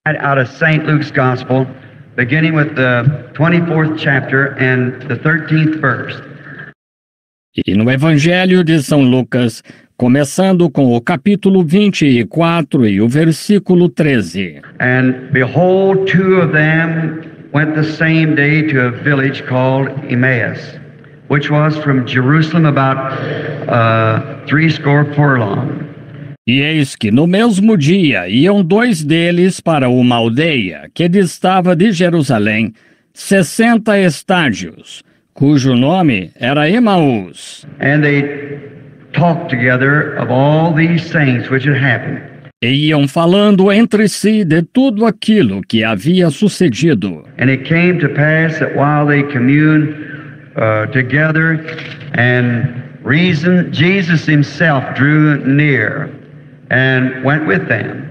Out of St. Luke's Gospel, beginning with the 24th chapter and the 13th verse. E no Evangelho de São Lucas, começando com o capítulo 24 e o versículo 13. And behold, two of them went the same day to a village called Emmaus, which was from Jerusalem about 60 furlong. E eis que no mesmo dia iam dois deles para uma aldeia que distava de Jerusalém 60 estádios, cujo nome era Emaús. And they talked together of all these things which had happened. E iam falando entre si de tudo aquilo que havia sucedido. And it came to pass that while they communed together and reasoned, Jesus himself drew near and went with them.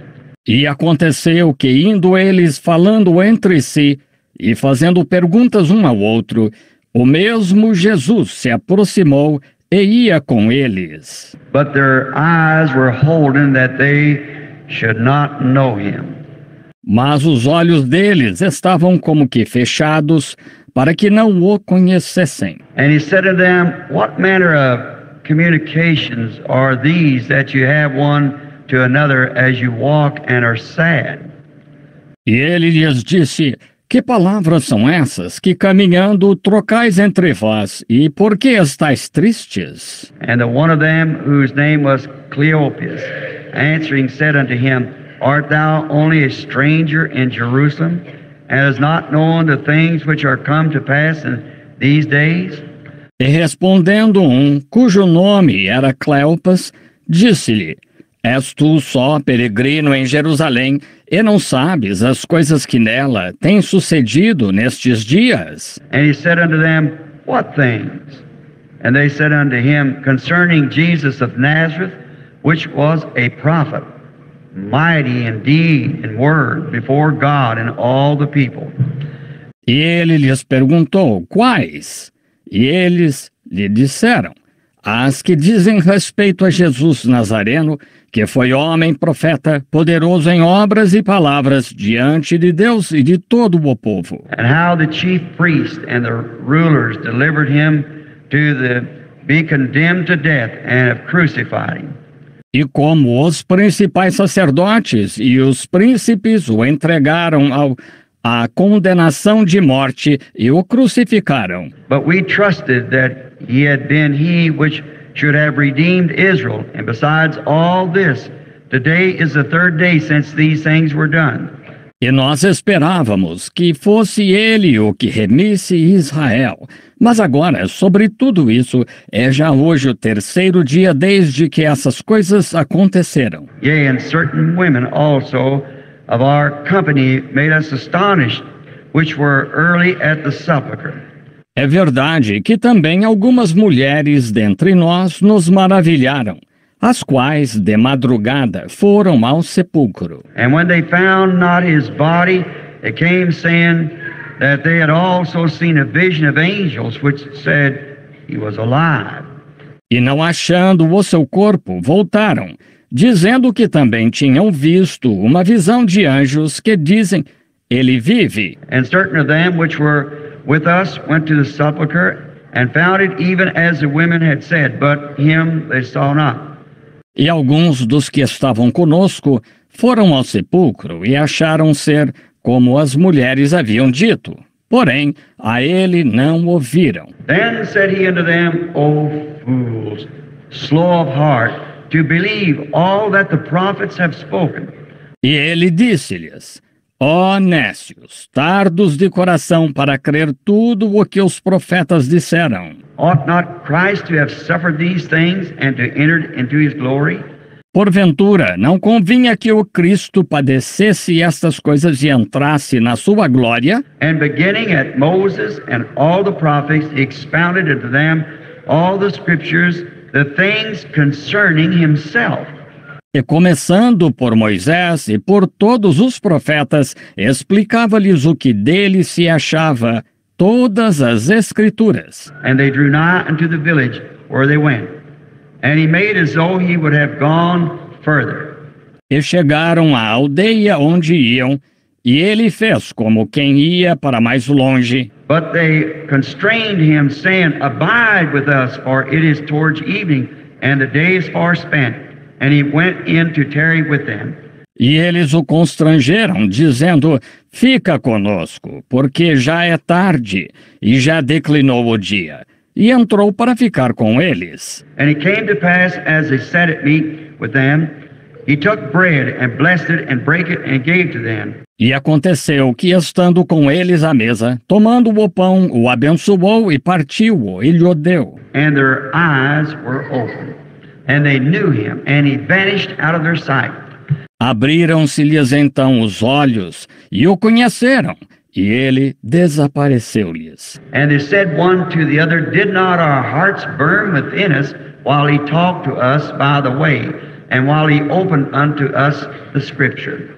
E aconteceu que, indo eles falando entre si e fazendo perguntas um ao outro, o mesmo Jesus se aproximou e ia com eles. But their eyes were holden that they should not know him. Mas os olhos deles estavam como que fechados para que não o conhecessem. And he said to them, what manner of communications are these that you have one to another as you walk and are sad? E ele lhes disse: que palavras são essas que caminhando trocais entre vós, e por que estáis tristes? And the one of them, whose name was Cleopas, answering said unto him, art thou only a stranger in Jerusalem, and hast not known the things which are come to pass in these days? E respondendo cujo nome era Cleopas, disse-lhe: és tu só peregrino em Jerusalém, e não sabes as coisas que nela têm sucedido nestes dias? And he said unto them, what things? And they said unto him, concerning Jesus of Nazareth, which was a prophet, mighty in deed and word before God and all the people. E ele lhes perguntou: quais? E eles lhe disseram: as que dizem respeito a Jesus Nazareno, que foi homem, profeta, poderoso em obras e palavras diante de Deus e de todo o povo. And how the chief priests and the rulers delivered him to be condemned to death and have crucified him. E como os principais sacerdotes e os príncipes o entregaram à condenação de morte e o crucificaram. But we trusted that he had been he which should have redeemed Israel. And besides all this, today is the third day since these things were done. E nós esperávamos que fosse ele o que remisse Israel. Mas agora, sobre tudo isso, é já hoje o terceiro dia desde que essas coisas aconteceram. Yea, and certain women also of our company made us astonished, which were early at the sepulchre. É verdade que também algumas mulheres dentre nós nos maravilharam, as quais de madrugada foram ao sepulcro. And when they found not his body, they came saying that they had also seen a vision of angels which said he was alive. E não achando o seu corpo, voltaram, dizendo que também tinham visto uma visão de anjos que dizem: ele vive. And certain of them which were with us went to the sepulchre and found it even as the women had said, but him they saw not. E alguns dos que estavam conosco foram ao sepulcro e acharam ser como as mulheres haviam dito. Porém, a ele não o viram. Then said he unto them, O fools, slow of heart, to believe all that the prophets have spoken. E ele disse-lhes: ó nécios, tardos de coração para crer tudo o que os profetas disseram. Ought not Christ to have suffered these things and to enter into his glory? Porventura, não convinha que o Cristo padecesse estas coisas e entrasse na sua glória? And beginning at Moses and all the prophets, he expounded unto them all the scriptures, the things concerning himself. E começando por Moisés e por todos os profetas, explicava-lhes o que dele se achava, todas as Escrituras. And they drew nigh unto the village where they went. And he made as though he would have gone further. E chegaram à aldeia onde iam, E ele fez como quem ia para mais longe. But they constrained him, saying, Abide with us, for it is towards evening, and the day is far spent. And he went in to tarry with them. E eles o constrangeram, dizendo, fica conosco, porque já é tarde, e já declinou o dia. E entrou para ficar com eles. And it came to pass, as they sat at meat with them, he took bread, and blessed it, and brake it, and gave to them. E aconteceu que, estando com eles à mesa, tomando o pão, o abençoou e partiu-o, e lhe deu. And their eyes were opened, and they knew him, and he vanished out of their sight. Abriram-se-lhes então os olhos, e o conheceram, e ele desapareceu-lhes. And they said one to the other, Did not our hearts burn within us while he talked to us by the way, and while he opened unto us the Scripture?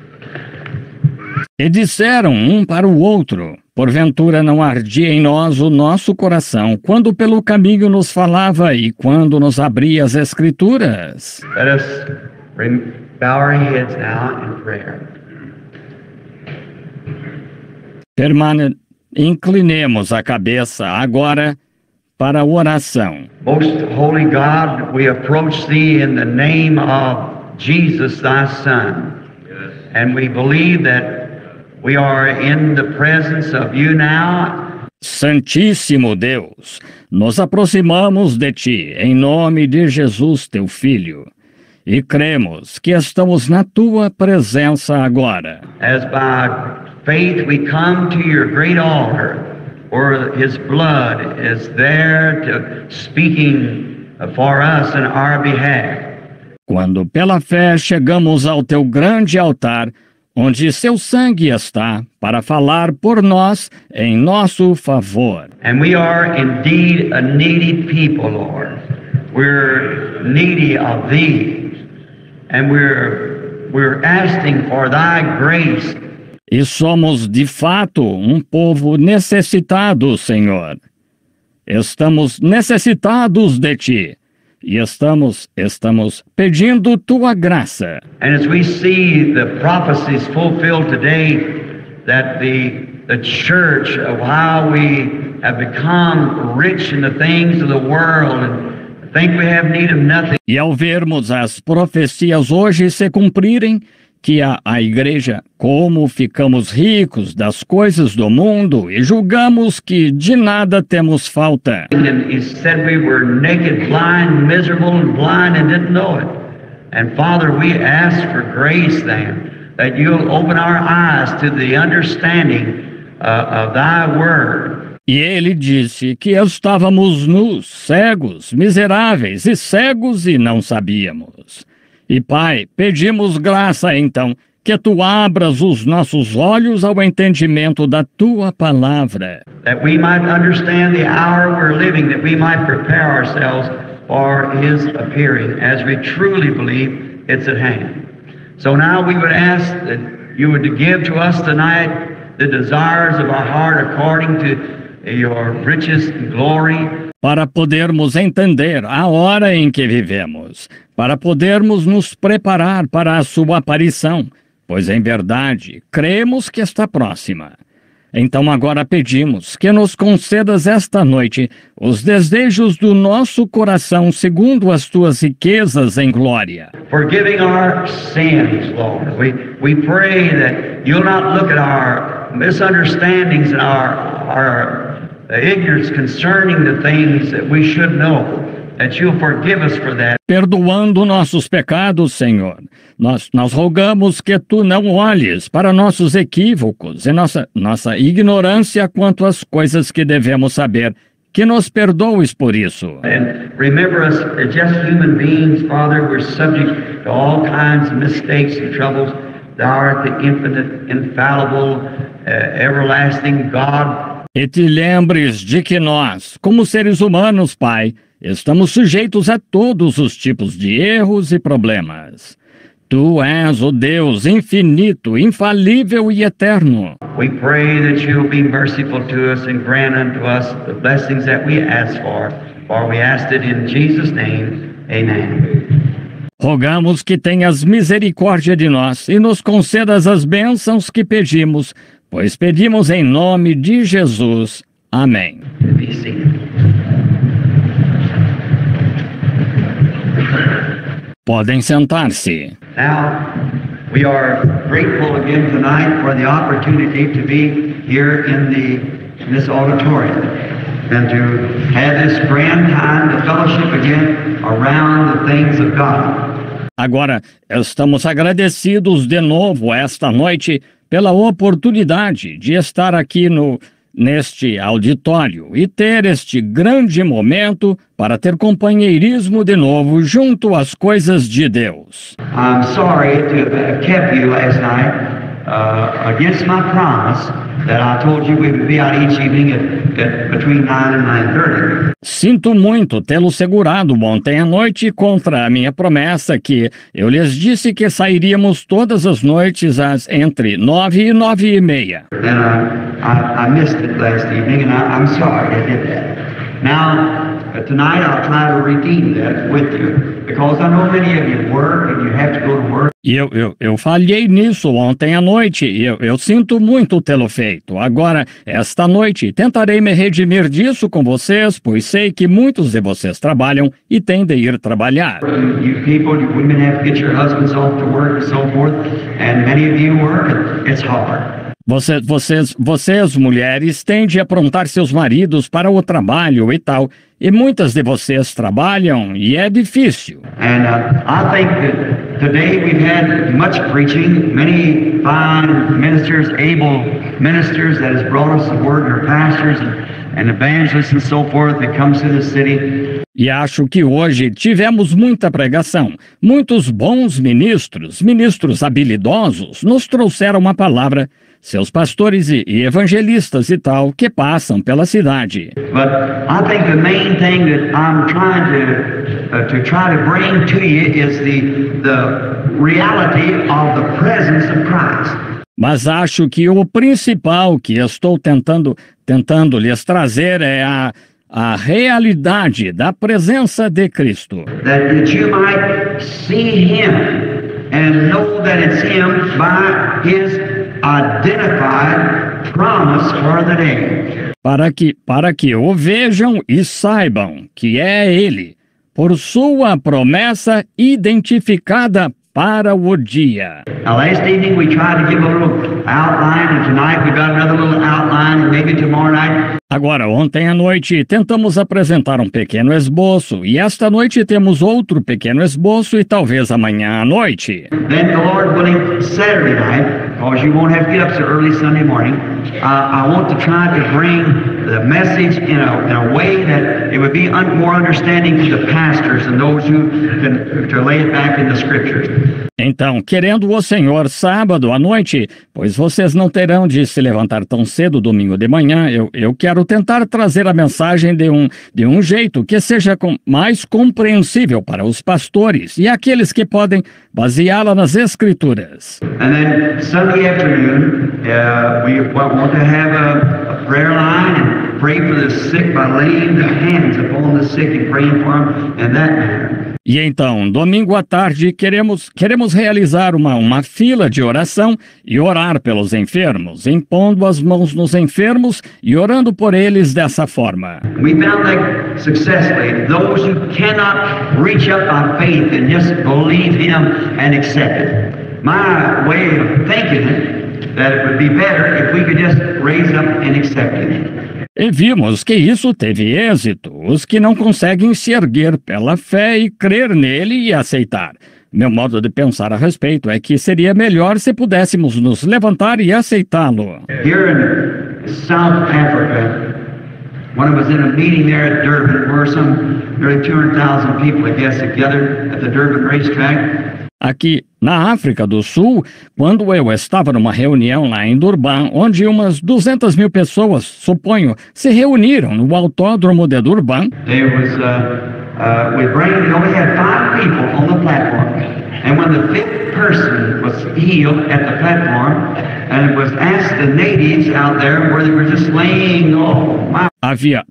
E disseram um para o outro, porventura não ardia em nós o nosso coração, quando pelo caminho nos falava e quando nos abria as Escrituras? Let us bow our heads now in prayer. Inclinemos a cabeça agora para a oração. Most holy God, we approach thee in the name of Jesus, thy Son. And we believe that we are in the presence of you now. Santíssimo Deus, nos aproximamos de ti em nome de Jesus, teu Filho, e cremos que estamos na tua presença agora. As by faith we come to your great altar, where his blood is there to speaking for us in our behalf. Quando pela fé chegamos ao teu grande altar, onde seu sangue está para falar por nós em nosso favor. And we are indeed a needy people, Lord. We're needy of thee, and we're asking for thy grace. E somos de fato um povo necessitado, Senhor. Estamos necessitados de ti. E estamos pedindo tua graça. And as we see the prophecies fulfilled today, that the church of how we have become rich in the things of the world and think we have need of nothing. E ao vermos as profecias hoje se cumprirem, que a igreja, como ficamos ricos das coisas do mundo e julgamos que de nada temos falta. And he said we were naked, blind, miserable, and blind and didn't know it. And Father, we ask for grace then, that you'll open our eyes to the understanding of thy word. E ele disse que estávamos nus, cegos, miseráveis e cegos e não sabíamos. E Pai, pedimos graça então, que tu abras os nossos olhos ao entendimento da tua palavra. That we might understand the hour we're living, that we might prepare ourselves for his appearing, as we truly believe it's at hand. So now we would ask that you would give to us tonight the desires of our heart according to your riches and glory. Para podermos entender a hora em que vivemos, para podermos nos preparar para a sua aparição, pois em verdade cremos que está próxima. Então agora pedimos que nos concedas esta noite os desejos do nosso coração segundo as tuas riquezas em glória. Forgiving our sins, Lord. We pray that you'll not look at our misunderstandings and our ignorance concerning the things that we should know, that you'll forgive us for that. Perdoando nossos pecados, Senhor, nós rogamos que tu não olhes para nossos equívocos e nossa ignorância quanto às coisas que devemos saber, que nos perdoes por isso. And remember us as just human beings, Father, we're subject to all kinds of mistakes and troubles. Thou art the infinite, infallible, everlasting God. E te lembres de que nós, como seres humanos, Pai, estamos sujeitos a todos os tipos de erros e problemas. Tu és o Deus infinito, infalível e eterno. We pray that you'll be merciful to us and grant unto us the blessings that we ask for we asked it in Jesus' name. Amen. Rogamos que tenhas misericórdia de nós e nos concedas as bênçãos que pedimos, pois pedimos em nome de Jesus. Amém. Be seated. Podem sentar-se. Now, we are grateful again tonight for the opportunity to be here in this auditorium and to have this grand time of fellowship again around the things of God. Agora, estamos agradecidos de novo esta noite pela oportunidade de estar aqui neste auditório e ter este grande momento para ter companheirismo de novo junto às coisas de Deus. I'm sorry to have kept you last night against my promise that I told you we would be out each evening at between 9 and 9:30. Sinto muito tê-lo segurado ontem à noite contra a minha promessa que eu lhes disse que sairíamos todas as noites entre 9 e 9:30. And I missed it last evening, and I'm sorry I did that. Now, tonight I'll try to redeem that with you, because I know many of you work and you have to go to work. E eu falhei nisso ontem à noite e eu sinto muito tê-lo feito. Agora, esta noite, tentarei me redimir disso com vocês, pois sei que muitos de vocês trabalham e têm de ir trabalhar. You people, you women have to get your husbands off to work and so forth, and many of you work, and it's hard. Vocês, mulheres, têm de aprontar seus maridos para o trabalho e tal. E muitas de vocês trabalham e é difícil. And I think that today we've had much preaching, many fine ministers, able ministers that has brought us the word, our pastors and evangelists and so forth that comes to the city. E acho que hoje tivemos muita pregação. Muitos bons ministros habilidosos, nos trouxeram uma palavra. Seus pastores e evangelistas e tal, que passam pela cidade. But I think the main thing that I'm trying to bring to you is the reality of the presence of Christ. Mas acho que o principal que estou tentando lhes trazer é a realidade da presença de Cristo. That you might see Him and know that it's Him by His identified promise for the day. Para que o vejam e saibam que é Ele, por sua promessa identificada para o dia. Now, last evening we tried to give a little outline, and tonight we got another little outline, and maybe tomorrow night. Agora, ontem à noite, tentamos apresentar um pequeno esboço, e esta noite temos outro pequeno esboço, e talvez amanhã à noite. Then, the Lord willing, Saturday night, because you won't have to get up so early Sunday morning, I want to try to bring the message in a way that it would be more understanding to the pastors and those who can to lay it back in the Scriptures. Então, querendo o Senhor, sábado à noite, pois vocês não terão de se levantar tão cedo domingo de manhã, eu quero tentar trazer a mensagem de um jeito que seja mais compreensível para os pastores e aqueles que podem baseá-la nas Escrituras. And then Sunday afternoon, we want to have a prayer line and pray for the sick by laying the hands upon the sick and praying for them in that manner. E então, domingo à tarde, queremos realizar uma fila de oração e orar pelos enfermos, impondo as mãos nos enfermos e orando por eles dessa forma. We found that successfully, those who cannot reach up by faith and just believe Him and accept it. My way of thinking it, that it would be better if we could just raise up and accept it. E vimos que isso teve êxito, os que não conseguem se erguer pela fé e crer nele e aceitar. Meu modo de pensar a respeito é que seria melhor se pudéssemos nos levantar e aceitá-lo. Here in South Africa, when I was in a meeting there at Durban, where nearly 200,000 people, I guess, together at the Durban racetrack. Aqui na África do Sul, quando eu estava numa reunião lá em Durban, onde umas 200 mil pessoas, suponho, se reuniram no autódromo de Durban. There was, we only had 5 people on the platform, and when the 5th person was healed at the platform, and it was asked the natives out there where they were just laying, oh my.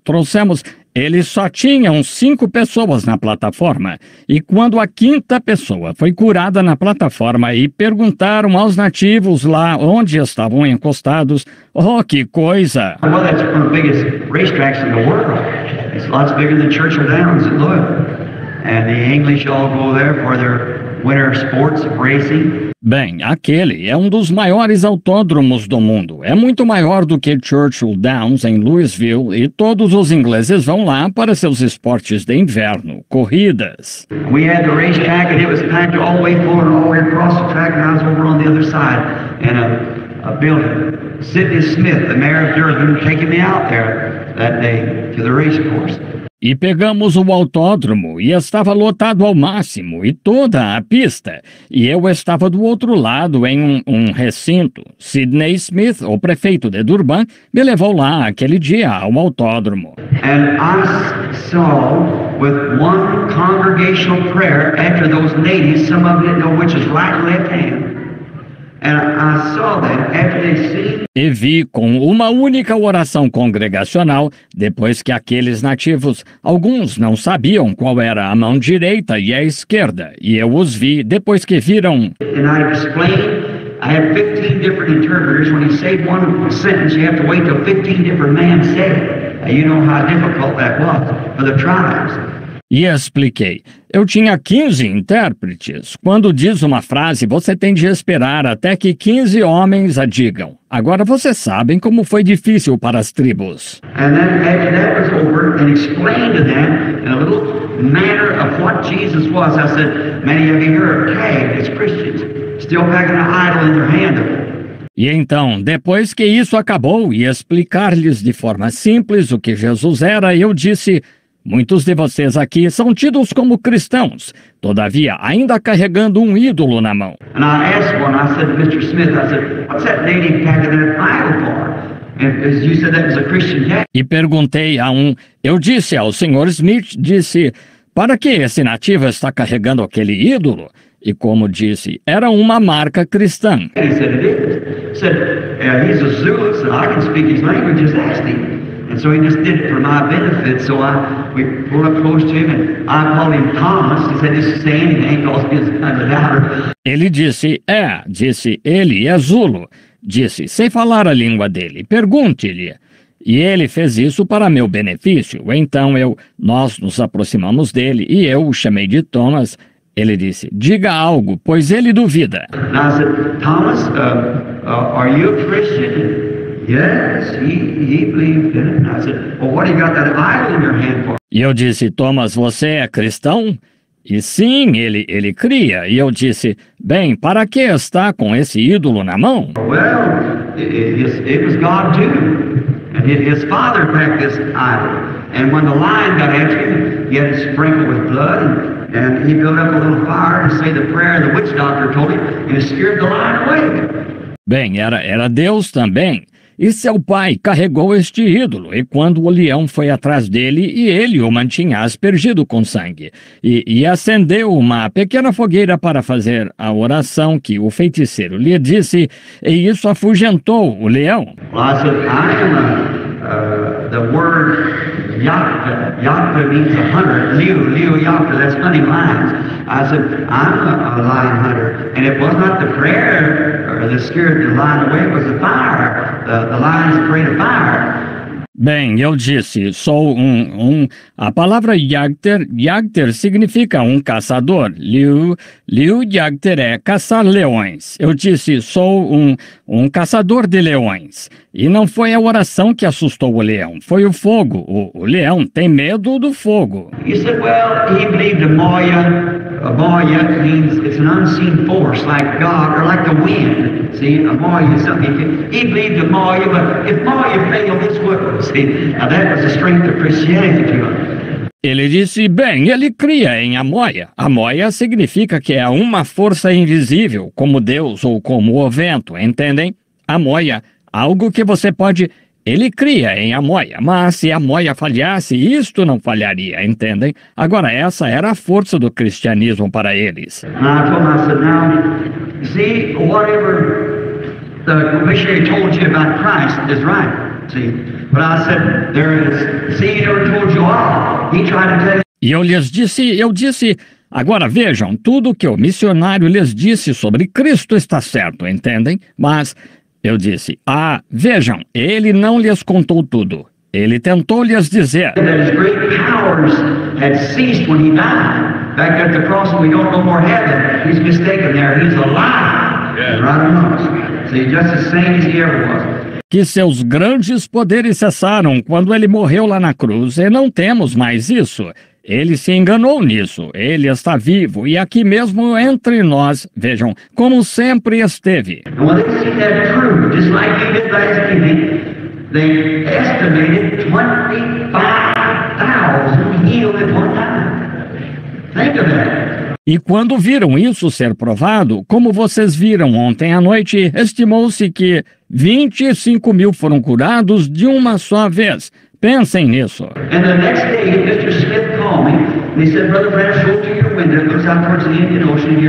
Trouxemos Eles só tinham 5 pessoas na plataforma, e quando a 5ª pessoa foi curada na plataforma e perguntaram aos nativos lá onde estavam encostados, oh, que coisa! Well, that's one of the biggest racetracks in the world. It's lots bigger than Churchill Downs in Louisville. And the English all go there for their winter sports of racing. Bem, aquele é um dos maiores autódromos do mundo. É muito maior do que Churchill Downs em Louisville e todos os ingleses vão lá para seus esportes de inverno, corridas. We had the racetrack and it was packed all the way forward, all the way across the track, and I was over on the other side in a building. Sidney Smith, the mayor of Durham, taking me out there that day to the race course. E pegamos o autódromo e estava lotado ao máximo e toda a pista. E eu estava do outro lado em um recinto. Sidney Smith, o prefeito de Durban, me levou lá aquele dia ao autódromo. And I saw with one congregational prayer after those natives, some of them didn't know which is right and left hand. And I saw them after they seen. E vi com uma única oração congregacional, depois que aqueles nativos, alguns não sabiam qual era a mão direita e a esquerda, e eu os vi depois que viram. And I explained, I had 15 different interpreters. When you say one sentence, you have to wait till 15 different men say it. And you know how difficult that was for the tribes. E expliquei. Eu tinha 15 intérpretes. Quando diz uma frase, você tem de esperar até que 15 homens a digam. Agora vocês sabem como foi difícil para as tribos. And then after that was over and explained to them in a little manner of what Jesus was, I said, many of you here are tagged as Christians, still packing an idol in their hand. E então, depois que isso acabou e explicar-lhes de forma simples o que Jesus era, eu disse... Muitos de vocês aqui são tidos como cristãos, todavia ainda carregando um ídolo na mão. And I asked one, I said to Mr. Smith, I said, what's that native packing that idol for? And as you said that was a Christian tag. E perguntei a um, eu disse ao Sr. Smith, disse, para que esse nativo está carregando aquele ídolo? E como disse, era uma marca cristã. He said it is. He said, he's a Zulu, so I can speak his language, just asked him. And so he just did it for my benefit. So we pulled up close to him and I called him Thomas. He said, just say anything, because he's kind of doubter. Ele disse, ele é Zulo. Disse, sei falar a língua dele, pergunte-lhe. E ele fez isso para meu benefício. Então nós nos aproximamos dele e eu o chamei de Thomas. Ele disse, diga algo, pois ele duvida. And I said, Thomas, are you a Christian? Yes, he believed in it. And I said, well, what do you got that idol in your hand for? E eu disse, Thomas, você é cristão? E sim, ele cria. E eu disse, bem, para que está com esse ídolo na mão? Well, it was God too. And his father packed this idol. And when the lion got after him, he had it sprinkled with blood. And he built up a little fire to say the prayer the witch doctor told him. And it scared the lion away. Bem, era Deus também. E seu pai carregou este ídolo, e quando o leão foi atrás dele, e ele o mantinha aspergido com sangue, e acendeu uma pequena fogueira para fazer a oração que o feiticeiro lhe disse, e isso afugentou o leão. Well, I said, the word Yahta means a hunter. Leo Yahta, that's hunting lions. I said, I'm a lion hunter. And it was not the prayer or the scared the lion away, it was the fire. The lion is afraid of fire. Bem, eu disse, sou a palavra Yagter significa caçador. Liu Yagter é caçar leões. Eu disse, sou um caçador de leões. E não foi a oração que assustou o leão, foi o fogo. O leão tem medo do fogo. You said, well, he believed Moya means it's an unseen force like God or like the wind. See, a Moya is something. He believed in Moya, but if Moya failed, this would. See, now that was the strength of Christianity to him. Ele disse, bem, ele cria em Amoia. Amoia significa que é uma força invisível, como Deus ou como o vento, entendem? Amoia, algo que você pode... Ele cria em Amoia, mas se Amoia falhasse, isto não falharia, entendem? Agora, essa era a força do cristianismo para eles. And I told him, I said, now, see, whatever the missionary told you about Christ is right. See, but I said, there is, see, he never told you all. He tried to tell you. E eu disse, agora vejam, tudo que o missionário lhes disse sobre Cristo está certo, entendem? Mas eu disse, vejam, ele não lhes contou tudo. Ele tentou lhes dizer That his great powers had ceased when he died. Back at the cross, we don't no more heaven. He's mistaken there. He's alive. Right among us. See, just as same as he ever was. que seus grandes poderes cessaram quando ele morreu lá na cruz, e não temos mais isso. Ele se enganou nisso, ele está vivo e aqui mesmo entre nós, vejam, como sempre esteve. And when they see that true, just like you did last evening, they estimated 25,000 healed at one time. Think of that. E quando viram isso ser provado, como vocês viram ontem à noite, estimou-se que 25 mil foram curados de uma só vez. Pensem nisso. And the next day, Mr. Smith called me, and he said, Brother Branch, go to your window, it looks out towards the Indian Ocean,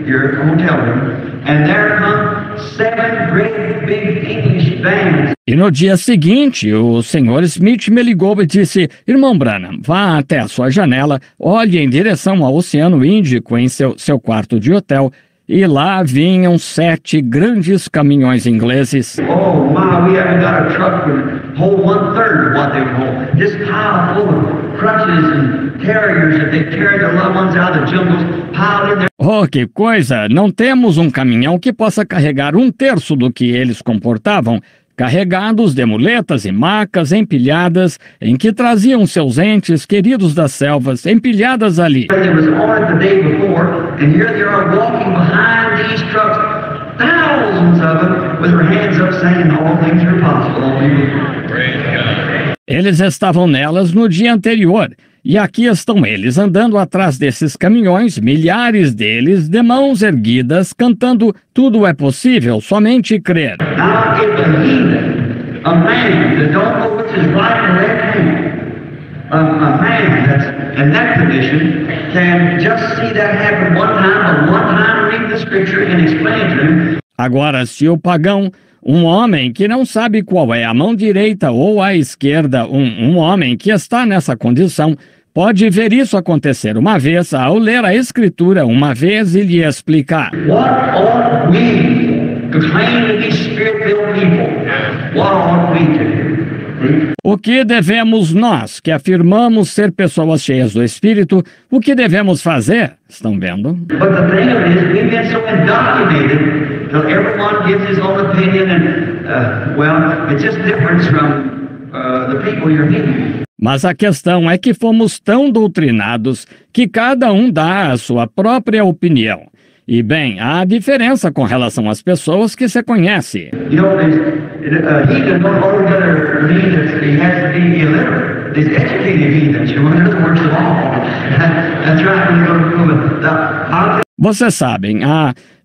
your hotel room, and there come 7 great big English vans. E no dia seguinte, o Sr. Smith me ligou e disse, Irmão Branham, vá até a sua janela, olhe em direção ao Oceano Índico em seu quarto de hotel, e lá vinham 7 grandes caminhões ingleses. Oh my, we haven't got a truck that hold 1/3 of what they would hold. Just piled full of crutches and carriers that they carried their loved ones out of the jungles, piled in there. Oh, que coisa! Não temos um caminhão que possa carregar 1/3 do que eles comportavam, carregados de muletas e macas empilhadas, em que traziam seus entes queridos das selvas, empilhadas ali. It was on the day before, and here they are walking behind these trucks, thousands of them, with their hands up saying all things are possible. Eles estavam nelas no dia anterior, e aqui estão eles andando atrás desses caminhões, milhares deles, de mãos erguidas, cantando tudo é possível, somente crer. Now, if a heathen, a man that don't know which is right and left hand, a man that's in that condition can just see that happen one time read the scripture and explain to him. Agora, se o pagão, um homem que não sabe qual é a mão direita ou a esquerda, um homem que está nessa condição, pode ver isso acontecer uma vez ao ler a Escritura uma vez e lhe explicar. What ought we to claim to be spirit-filled people? What ought we to do? O que devemos nós, que afirmamos ser pessoas cheias do Espírito, o que devemos fazer? Estão vendo? But the thing of it is, we've been so indoctrinated till everyone gives his own opinion and, well, it's just different from the people you're meeting. Mas a questão é que fomos tão doutrinados que cada um dá a sua própria opinião. E bem, há diferença com relação às pessoas que se conhece. You know, heathen don't altogether mean that he has to be illiterate. There's educated heathens, you know, they're the worst of all. That's right, when you go to Vocês sabem,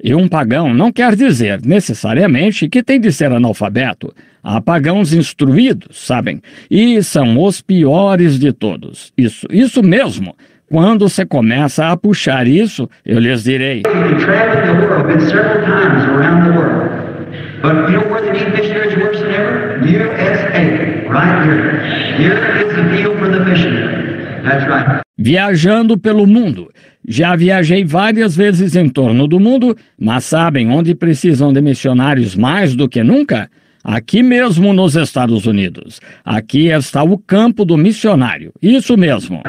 e um pagão não quer dizer necessariamente que tem de ser analfabeto. Há pagãos instruídos, sabem? E são os piores de todos. Isso mesmo. Quando você começa a puxar isso, eu lhes direi. Viajando pelo mundo. Já viajei várias vezes em torno do mundo, mas sabem onde precisam de missionários mais do que nunca? Aqui mesmo nos Estados Unidos. Aqui está o campo do missionário. Isso mesmo.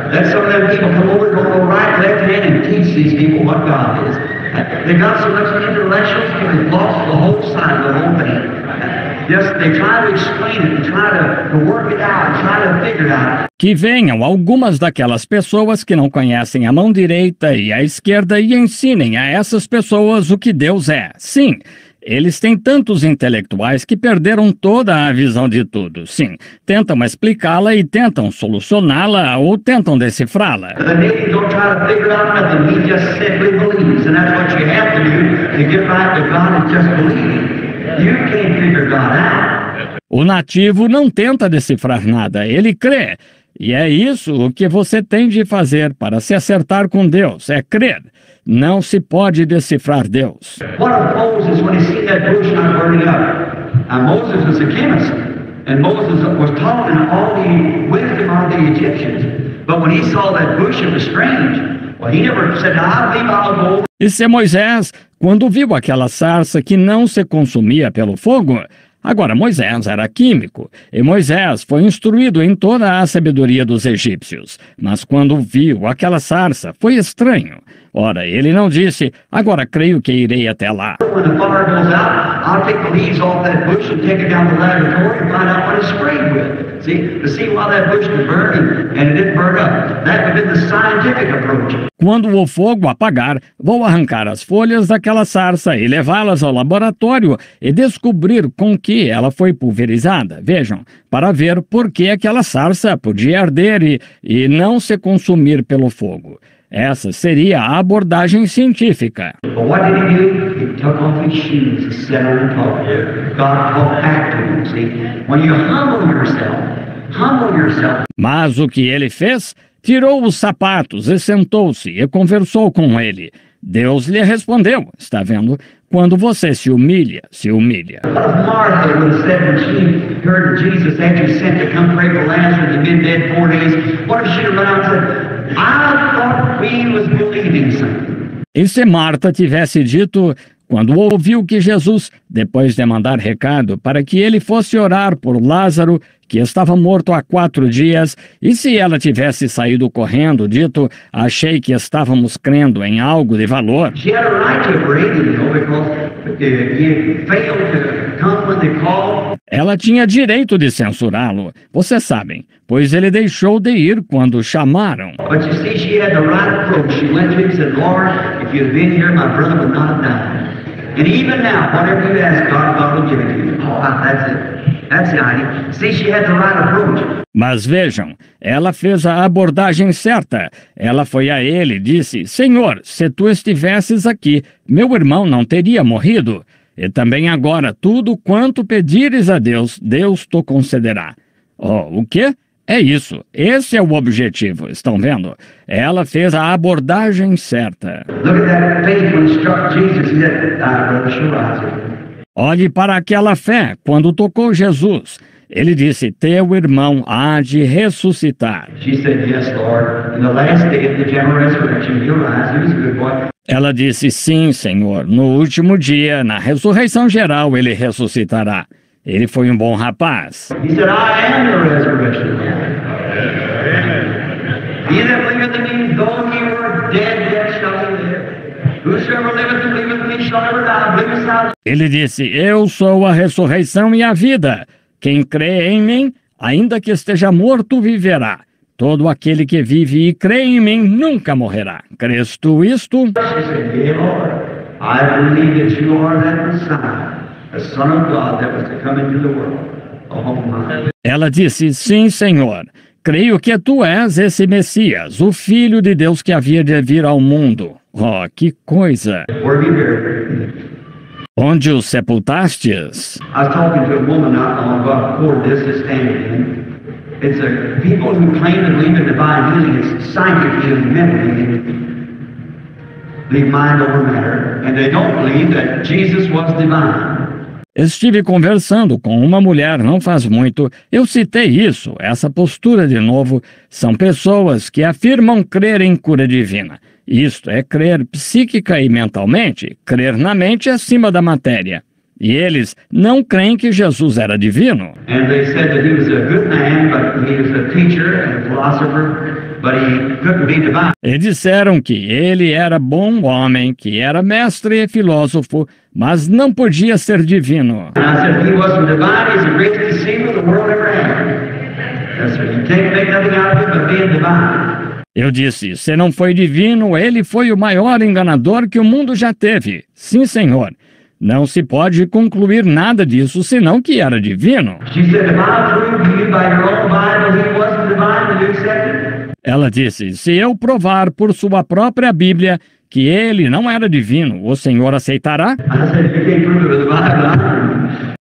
Que venham algumas daquelas pessoas que não conhecem a mão direita e a esquerda e ensinem a essas pessoas o que Deus é. Sim. Eles têm tantos intelectuais que perderam toda a visão de tudo. Sim, tentam explicá-la e tentam solucioná-la ou tentam decifrá-la. O nativo não tenta decifrar nada, ele crê. E é isso o que você tem de fazer para se acertar com Deus, é crer. Não se pode decifrar Deus. What of Moses when he seen that bush not burning up? Now Moses was a chemist, And Moses was taught in all the wisdom of the Egyptians. But when he saw that bush, it was strange. Well, he never said, I believe I'll go. E se Moisés, quando viu aquela sarça que não se consumia pelo fogo, agora Moisés era químico, e Moisés foi instruído em toda a sabedoria dos egípcios. Mas quando viu aquela sarça, foi estranho. Ora, ele não disse, agora creio que irei até lá. When the fire goes out, I'll take the leaves off that bush and take it down the laboratory and find out what it's sprayed with. To see why that bush could burn and it didn't burn up. That would have been the scientific approach. Quando o fogo apagar, vou arrancar as folhas daquela sarça e levá-las ao laboratório e descobrir com que ela foi pulverizada. Vejam, para ver por que aquela sarça podia arder e não se consumir pelo fogo. Essa seria a abordagem científica. But what did he do? He took off his shoes and sat down and talked. God talked back to him. See, when you humble yourself. Mas o que ele fez? Tirou os sapatos e sentou-se e conversou com ele. Deus lhe respondeu, está vendo? Quando você se humilha, se humilha. Martha would have said when she heard Jesus had you sent to come pray for Lazarus and been dead 4 days. What if she had run out and said, I thought we was believing something. E se Marta tivesse dito, quando ouviu que Jesus, depois de mandar recado para que ele fosse orar por Lázaro, que estava morto há 4 dias, e se ela tivesse saído correndo, dito, achei que estávamos crendo em algo de valor. Ela tinha direito de censurá-lo, vocês sabem, pois ele deixou de ir quando chamaram. But you see, she had the right approach. She went to him and said, Lord, if you had been here, my brother would not have died. And even now, whatever you ask God, God will give it to you. Oh, that's it. That's the idea. See, she had the right approach. Mas vejam, ela fez a abordagem certa. Ela foi a ele e disse, Senhor, se tu estivesses aqui, meu irmão não teria morrido. E também agora, tudo quanto pedires a Deus, Deus te concederá. Oh, o quê? É isso. Esse é o objetivo. Estão vendo? Ela fez a abordagem certa. Look at that faith when it struck Jesus. He said, brother, she'll rise. Olhe para aquela fé quando tocou Jesus. Ele disse, teu irmão há de ressuscitar. She said, yes, Lord. In the last day of the general resurrection, he'll rise. He was a good boy. Ela disse, sim, Senhor. No último dia, na ressurreição geral, ele ressuscitará. Ele foi um bom rapaz. He said, I am the resurrection. He that believeth in me, though he were dead, yet shall he live. Whosoever liveth and believeth in me shall never die. Believest thou? Ele disse, eu sou a ressurreição e a vida. Quem crê em mim, ainda que esteja morto, viverá. Todo aquele que vive e crê em mim nunca morrerá. Crês tu isto? She said, yea, Lord, I believe that you are that Messiah, the Son of God that was to come into the world. Oh, my. Ela disse, sim, Senhor. Creio que tu és esse Messias, o Filho de Deus que havia de vir ao mundo. Oh, que coisa! Where you buried? Onde o sepultastes? I was talking to a woman not long ago. Before this is standing in. It's a people who claim to believe in divine healing. It's psychic healing, mental healing. Leave mind over matter, and they don't believe that Jesus was divine. Estive conversando com uma mulher não faz muito. Eu citei isso, essa postura de novo. São pessoas que afirmam crer em cura divina. Isto é crer psíquica e mentalmente, crer na mente acima da matéria. E eles não creem que Jesus era divino. And they said that he was a good man, but he was a teacher and a philosopher, but he couldn't be divine. E disseram que ele era bom homem, que era mestre e filósofo, mas não podia ser divino. And I said, if he wasn't divine, he's the greatest deceiver the world ever had. That's right. You can't make nothing out of him but being divine. Eu disse, se não foi divino, ele foi o maior enganador que o mundo já teve. Sim, Senhor. Não se pode concluir nada disso, senão que era divino. Ela disse, se eu provar por sua própria Bíblia que ele não era divino, o Senhor aceitará?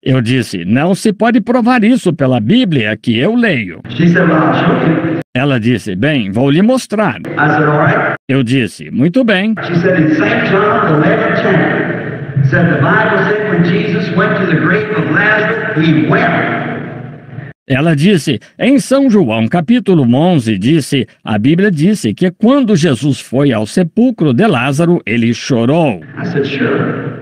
Eu disse, não se pode provar isso pela Bíblia que eu leio. Ela disse, bem, vou lhe mostrar. Eu disse, muito bem. Said the Bible said when Jesus went to the grave of Lazarus, he wept. Ela disse, em São João, capítulo 11, a Bíblia disse que quando Jesus foi ao sepulcro de Lázaro, ele chorou. I said, sure.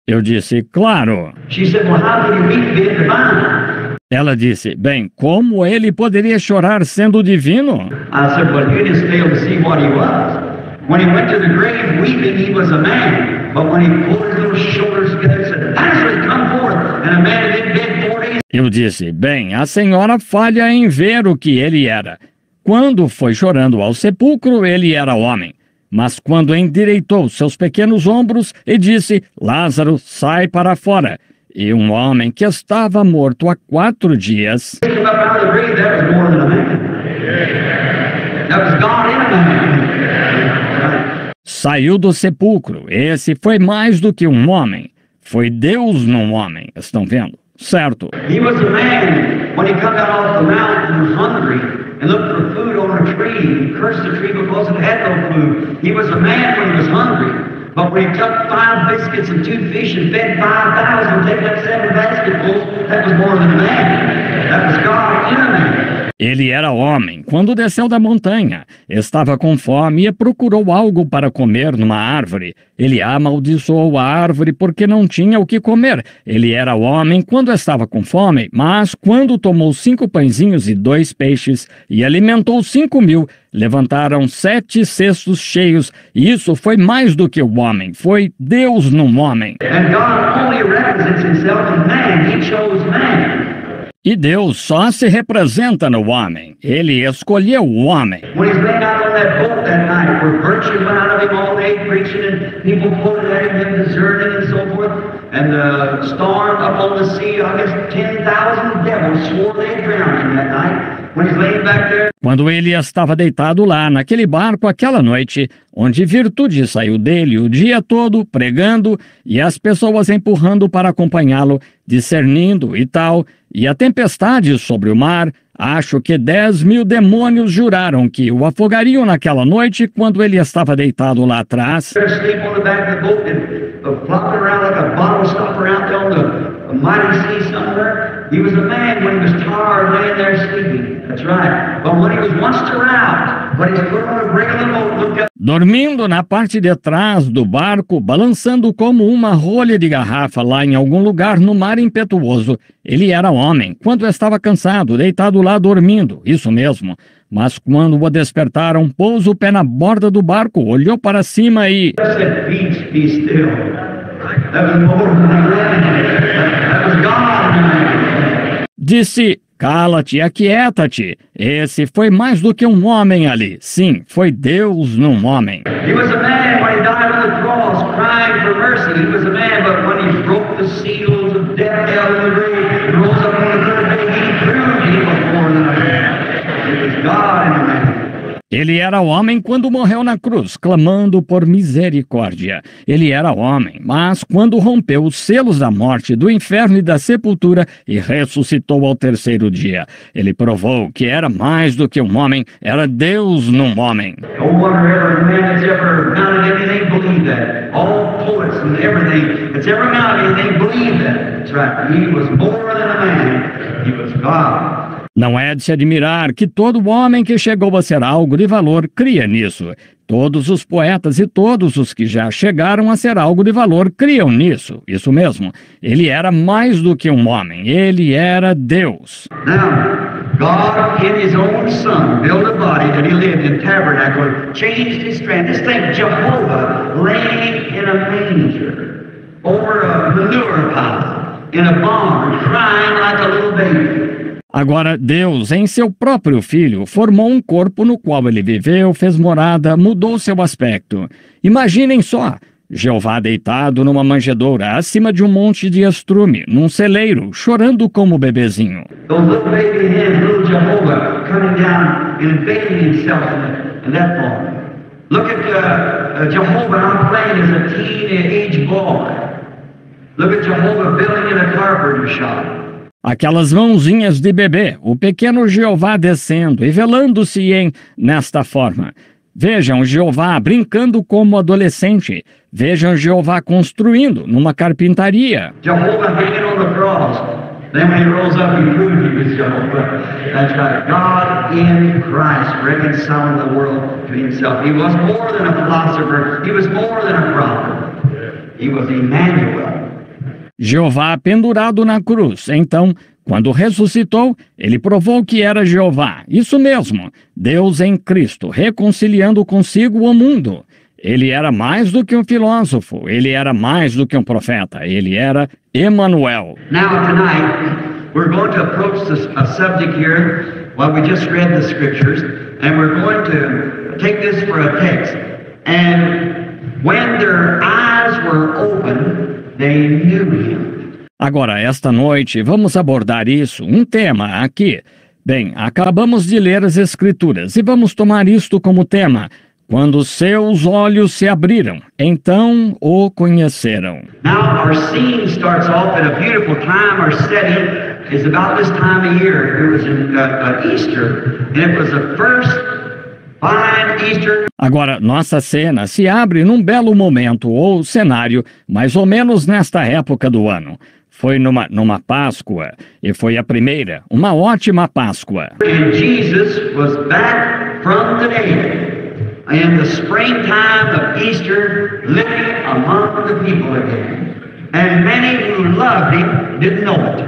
Eu disse, claro. She said, well, how can you weep being divine? Ela disse, bem, como ele poderia chorar sendo divino? I said, well, you just failed to see what he was. When he went to the grave weeping, he was a man. But when he pulled his little shoulders together, he said, Lazarus, come forth. And a man had been dead 4 days. Eu disse, bem, a senhora falha em ver o que ele era. Quando foi chorando ao sepulcro, ele era homem. Mas quando endireitou seus pequenos ombros e disse, Lázaro, sai para fora. E um homem que estava morto há 4 dias... He came up out of the grave, that was more than a man. That was God in a man. Saiu do sepulcro. Esse foi mais do que um homem. Foi Deus num homem. Estão vendo? Certo. He was a man when he come down off the mountain and was hungry and looked for food on a tree and cursed the tree because it had no food. He was a man when he was hungry. But when he took 5 biscuits and 2 fish and fed 5,000, taking up 7 basketfuls, that was more than a man. That was God in a man. Ele era homem. Quando desceu da montanha, estava com fome e procurou algo para comer numa árvore. Ele amaldiçoou a árvore porque não tinha o que comer. Ele era homem quando estava com fome, mas quando tomou 5 pãezinhos e 2 peixes e alimentou 5.000, levantaram 7 cestos cheios. E isso foi mais do que o homem. Foi Deus num homem. And God only represents himself in man. He chose man. E Deus só se representa no homem. Ele escolheu o homem. When he's laying out on that boat that night, where virtue went out of him all day preaching, and people quoted at him deserting and so forth, and the storm up on the sea, I guess 10,000 devils swore they'd drown him that night. When he's laying back there. Quando ele estava deitado lá, naquele barco, aquela noite, onde virtude saiu dele o dia todo, pregando, e as pessoas empurrando para acompanhá-lo, discernindo e tal, e a tempestade sobre o mar, acho que 10.000 demônios juraram que o afogariam naquela noite quando ele estava deitado lá atrás. Sleep on the back of the boat and flopping around like a bottle stopper out there on the mighty sea somewhere. He was a man when he was tired laying there sleeping. That's right. But when he was once around, when he's put on a break of the boat, looked up. Dormindo na parte de trás do barco, balançando como uma rolha de garrafa lá em algum lugar no mar impetuoso. Ele era homem, quando estava cansado, deitado lá dormindo, isso mesmo. Mas quando o despertaram, pôs o pé na borda do barco, olhou para cima e... Said, "Peace, be still." That was more than a man. That was God. Disse, cala-te, aquieta-te. Esse foi mais do que um homem ali. Sim, foi Deus num homem. He was a man when he died on the cross, crying for mercy. He was a man, but when he broke the seals of death, hell, and the grave, and rose up on the 3rd day, he proved he was more than a man. It was God in a man. Ele era homem quando morreu na cruz, clamando por misericórdia. Ele era homem, mas quando rompeu os selos da morte, do inferno e da sepultura e ressuscitou ao 3º dia, ele provou que era mais do que um homem, era Deus num homem. No wonder every man that's ever mounted anything believed that. All poets and everything that's ever mounted anything believed that. That's right. He was more than a man. He was God. Não é de se admirar que todo homem que chegou a ser algo de valor cria nisso. Todos os poetas e todos os que já chegaram a ser algo de valor criam nisso. Isso mesmo. Ele era mais do que um homem. Ele era Deus. Now, God in His own Son built a body that He lived in tabernacle, changed His strength. This thing, Jehovah, laying in a manger, over a manure pile, in a barn, crying like a little baby. Agora, Deus, em seu próprio Filho, formou um corpo no qual ele viveu, fez morada, mudou seu aspecto. Imaginem só, Jeová deitado numa manjedoura, acima de um monte de estrume, num celeiro, chorando como bebezinho. Those little baby hands, little Jehovah, coming down and bathing himself in that form. Look at Jehovah, I'm playing as a teenage boy. Look at Jehovah building in a carpenter shop. Aquelas mãozinhas de bebê, o pequeno Jeová descendo e velando-se nesta forma. Vejam Jeová brincando como adolescente. Vejam Jeová construindo numa carpintaria. Jehovah hanging on the cross, Then when he rose up, he proved he was Jehovah. That's right. God in Christ reconciling the world to himself. He was more than a philosopher. He was more than a prophet. He was Emmanuel. Jeová pendurado na cruz. Então, quando ressuscitou, ele provou que era Jeová. Isso mesmo, Deus em Cristo, reconciliando consigo o mundo. Ele era mais do que um filósofo, ele era mais do que um profeta, ele era Emmanuel. Now tonight, we're going to approach a subject here, well, we just read the scriptures, and we're going to take this for a text. And when their eyes were open, they knew him. Agora, esta noite, vamos abordar isso, um tema aqui. Bem, acabamos de ler as Escrituras e vamos tomar isto como tema. Quando seus olhos se abriram, então o conheceram. Now our scene starts off at a beautiful time. Our setting is about this time of year. It was in Easter, and it was the first fine Easter. Agora, nossa cena se abre num belo momento ou cenário, mais ou menos nesta época do ano. Foi numa Páscoa, e foi a primeira, uma ótima Páscoa. And Jesus was back from the dead. In the springtime of Easter, living among the people again. And many who loved him didn't know it.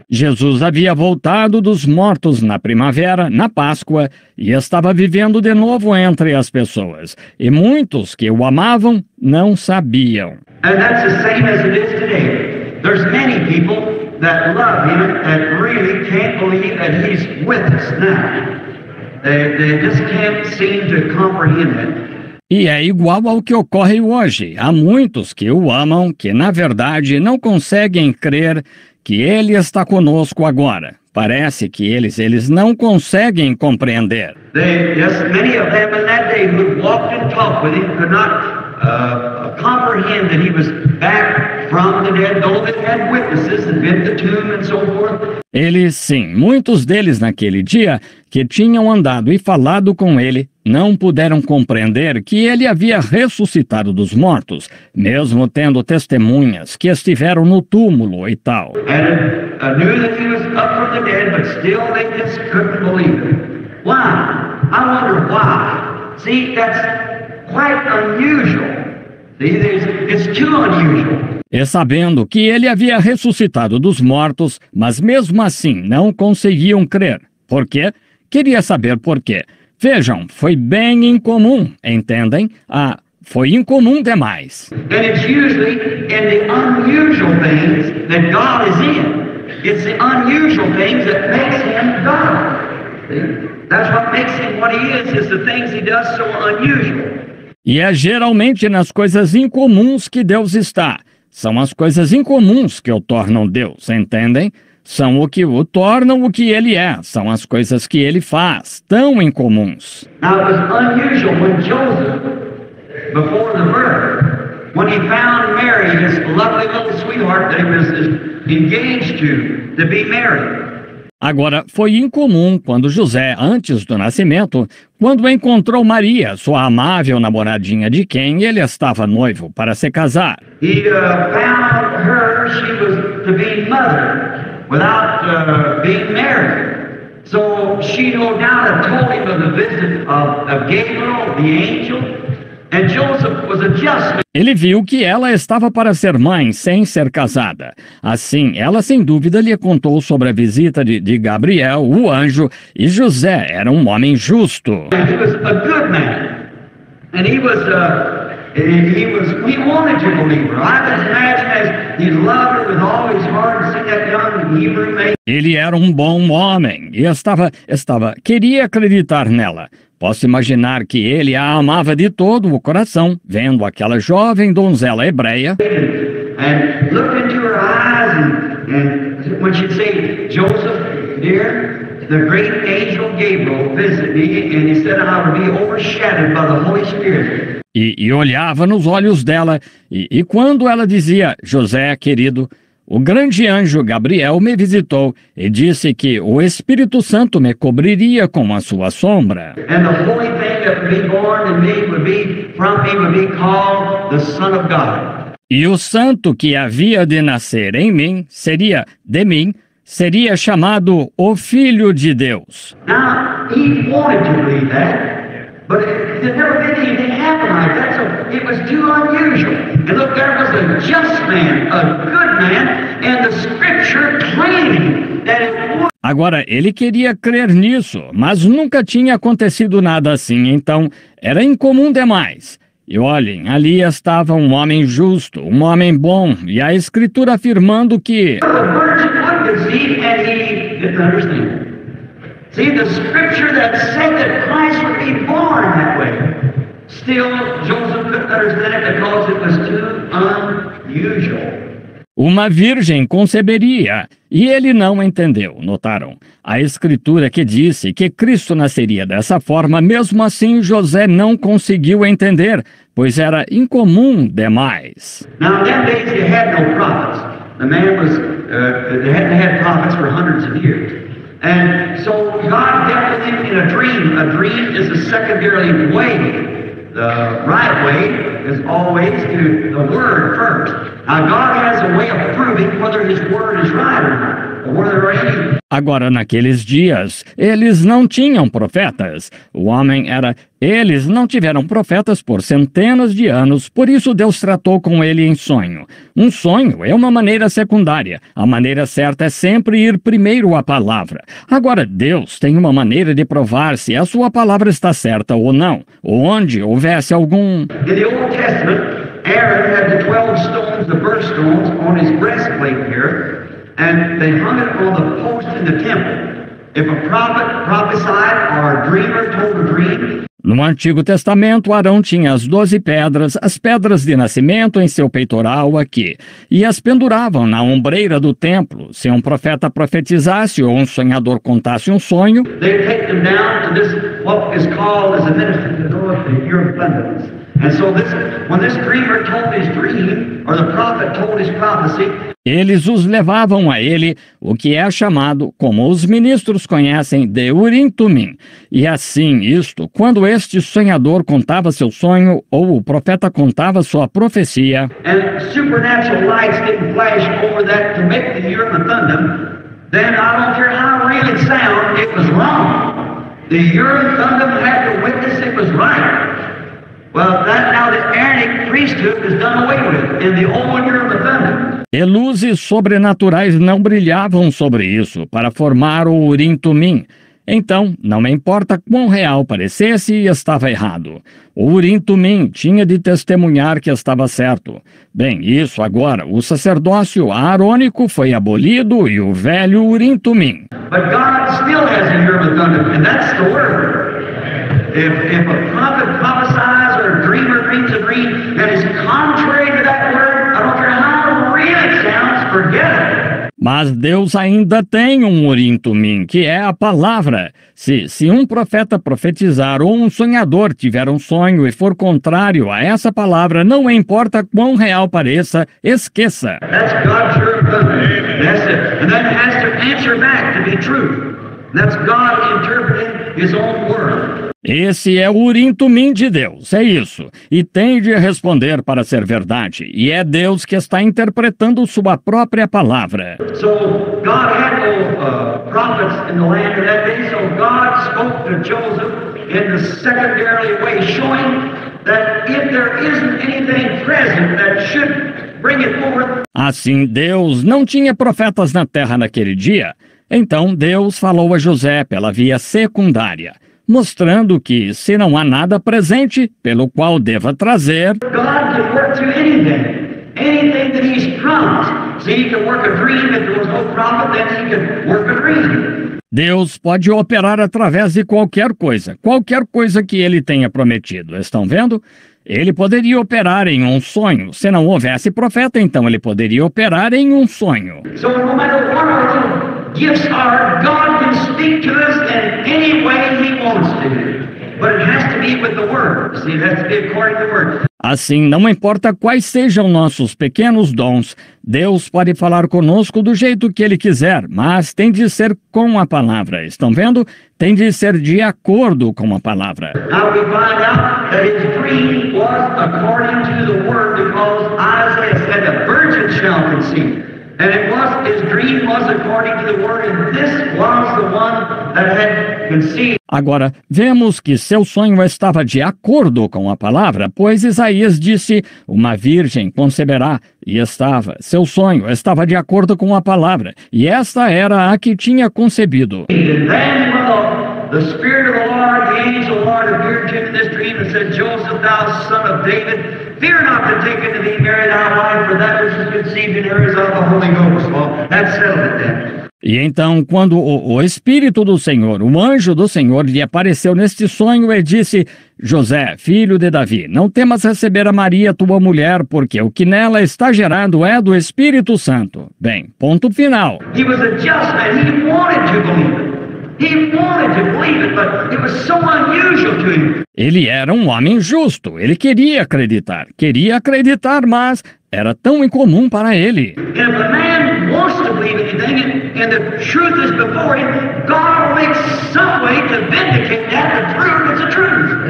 Jesus havia voltado dos mortos na primavera, na Páscoa, e estava vivendo de novo entre as pessoas. E muitos que o amavam não sabiam. And that's the same as it is today. There's many people that love him that really can't believe that he's with us now. They just can't seem to comprehend it. E é igual ao que ocorre hoje. Há muitos que o amam, que na verdade não conseguem crer que ele está conosco agora. Parece que eles não conseguem compreender. Many of them in that day who walked and talked with him could not comprehend that he was back from the dead, though they had witnesses and been to the tomb and so forth. Eles, sim, muitos deles naquele dia que tinham andado e falado com ele, não puderam compreender que ele havia ressuscitado dos mortos, mesmo tendo testemunhas que estiveram no túmulo e tal. And knew that he was up from the dead, but still they just couldn't believe it. Why? I wonder why. See, that's quite unusual. See, it's too unusual. E sabendo que ele havia ressuscitado dos mortos, mas mesmo assim não conseguiam crer. Por quê? Queria saber por quê. Vejam, foi bem incomum, entendem? Foi incomum demais. And it's usually in the unusual things that God is in. It's the unusual things that makes him God. See? That's what makes him what he is the things he does so unusual. E é geralmente nas coisas incomuns que Deus está. São as coisas incomuns que o tornam Deus, entendem? São o que o tornam o que ele é. São as coisas que ele faz, tão incomuns. Now it was unusual when Joseph, before the birth, when he found Mary, his lovely little sweetheart that he was engaged to be married. Agora, foi incomum quando José, antes do nascimento, quando encontrou Maria, sua amável namoradinha de quem ele estava noivo para se casar. He found her, she was to be mother without being married. So she no doubt had told him of the visit of Gabriel, the angel, and Joseph was a just man. Ele viu que ela estava para ser mãe sem ser casada. Assim, ela sem dúvida lhe contou sobre a visita de Gabriel, o anjo, e José era um homem justo. He was a good man, and he wanted to believe her. I can imagine as he loved her with all his heart and see that young Hebrew maid. Ele era um bom homem e queria acreditar nela. Posso imaginar que ele a amava de todo o coração, vendo aquela jovem donzela hebreia. And looked into her eyes, and when she'd say, Joseph, dear, the great angel Gabriel visited me, and he said I would be overshadowed by the Holy Spirit. E olhava nos olhos dela, e quando ela dizia, José, querido, o grande anjo Gabriel me visitou e disse que o Espírito Santo me cobriria com a sua sombra. And the holy thing that would be born in me would be from me would be called the Son of God. E o santo que havia de nascer em mim, seria chamado o Filho de Deus. Now, he wanted to believe that, but there'd never been anything happen like that, so it was too unusual. And look, there was a just man, a good man, and the Scripture claiming that it would. Agora, ele queria crer nisso, mas nunca tinha acontecido nada assim, então era incomum demais. E olhem, ali estava um homem justo, um homem bom, e a Escritura afirmando que The virgin would conceive, and he didn't understand. See, the Scripture that said that Christ would be born that way, still Joseph couldn't understand it because it was too unusual. uma virgem conceberia, e ele não entendeu, notaram? A Escritura que disse que Cristo nasceria dessa forma, mesmo assim José não conseguiu entender, pois era incomum demais. Now, in them days, you had no prophets. The man was, they hadn't had prophets for hundreds of years. And so God dealt with him in a dream. A dream is a secondary way. The right way is always to the Word first. Now, God has a way of proving whether His Word is right or not, or whether there are any. Agora, naqueles dias, eles não tinham profetas. Eles não tiveram profetas por centenas de anos, por isso Deus tratou com ele em sonho. Um sonho é uma maneira secundária. A maneira certa é sempre ir primeiro à palavra. Agora, Deus tem uma maneira de provar se a sua palavra está certa ou não, onde houvesse algum. In the Old Testament, Aaron had the 12 stones, the birthstones, on his breastplate here. And they hung it on the post in the temple. If a prophet prophesied or a dreamer told a dream. No Antigo Testamento, Arão tinha as 12 pedras, as pedras de nascimento em seu peitoral aqui, e as penduravam na ombreira do templo. Se um profeta profetizasse ou um sonhador contasse um sonho, They take them down to this, what is called as a minister to know if you're abundance. And so when this dreamer told his dream, or the prophet told his prophecy, eles os levavam a ele, o que é chamado, como os ministros conhecem, de Urim Tumim. E assim, quando este sonhador contava seu sonho, ou o profeta contava sua profecia, and supernatural lights didn't flash over that to make the Urim and Thummim, then I don't care how real it sounds, it was wrong. The Urim and Thummim had to witness it was right. Well, now the Aaronic priesthood is done away with in the old Urim and Thummim. E luzes sobrenaturais não brilhavam sobre isso para formar o Urim Tumim. Então, não importa quão real parecesse, estava errado. O Urim Tumim tinha de testemunhar que estava certo. Bem, isso agora, o sacerdócio aarônico foi abolido e o velho Urim Tumim. But God still has a Urim and Thummim, and that's the Word. If a prophet prophesies or a dreamer dreams a dream that is contrary to that Word, I don't care how real it sounds, forget it. Mas Deus ainda tem um Urim Tumim, que é a palavra. Se um profeta profetizar ou um sonhador tiver um sonho e for contrário a essa palavra, não importa quão real pareça, esqueça. That's God's Urim and Thummim. That's it. And then it has to answer back to be true. That's God interpreting His own Word. Esse é o Urim Tumim de Deus, é isso. E tem de responder para ser verdade. E é Deus que está interpretando sua própria palavra. So God had no prophets in the land of that day, so God spoke to Joseph in the secondary way, showing that if there isn't anything present that should bring it forward. Assim, Deus não tinha profetas na terra naquele dia. Então Deus falou a José pela via secundária, mostrando que, se não há nada presente pelo qual deva trazer, God can work through anything that He's promised. See, He can work a dream. If there was no prophet, then He could work a dream. Deus pode operar através de qualquer coisa que Ele tenha prometido. Estão vendo? Ele poderia operar em um sonho. Se não houvesse profeta, então ele poderia operar em um sonho. So no matter what our little gifts are, God can speak to us in any way He wants to. but it has to be with the Word. See, it has to be according to the Word. Assim, não importa quais sejam nossos pequenos dons, Deus pode falar conosco do jeito que Ele quiser, mas tem de ser com a palavra. Estão vendo? Tem de ser de acordo com a palavra. Now we find out that his dream was according to the Word, because Isaiah said, "A virgin shall conceive." And his dream was according to the Word, and this was the one that had conceived. Agora, vemos que seu sonho estava de acordo com a palavra, pois Isaías disse, uma virgem conceberá, e seu sonho estava de acordo com a palavra, e esta era a que tinha concebido. And then the Spirit of the Lord, the angel of the Lord, appeared to him in this dream and said, "Joseph, thou son of David, fear not to take unto thee Mary thy wife, for that which is conceived in her is of the Holy Ghost." Well, that settled it then. E então, quando o Espírito do Senhor, o anjo do Senhor, lhe apareceu neste sonho e disse, José, filho de Davi, não temas receber a Maria, tua mulher, porque o que nela está gerado é do Espírito Santo. Bem, ponto final. He was a just man. He wanted to believe it. He wanted to believe it, but it was so unusual to him. Ele era um homem justo, ele queria acreditar, mas era tão incomum para ele. And if a man wants to believe anything and the truth is before him, God will make some way to vindicate that and prove it's the truth.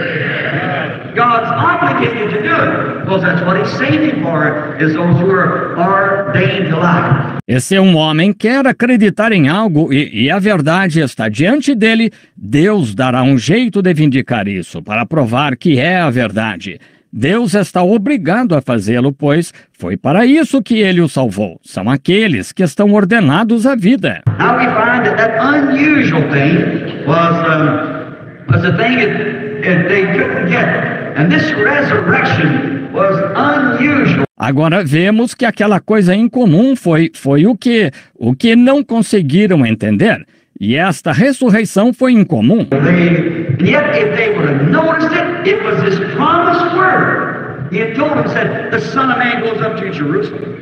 God's obligated to do it, because that's what he's saving for, is those who are ordained to life. E se um homem quer acreditar em algo e a verdade está diante dele, Deus dará um jeito de vindicar isso, para provar que é a verdade. Deus está obrigado a fazê-lo, pois foi para isso que ele o salvou. São aqueles que estão ordenados à vida. Now we find that unusual thing was a thing that they couldn't get. And this resurrection was unusual. Agora vemos que aquela coisa incomum foi o que não conseguiram entender. E esta ressurreição foi incomum. Yet if they would have noticed it, it was his promised word. He had told them, said, the Son of Man goes up to Jerusalem,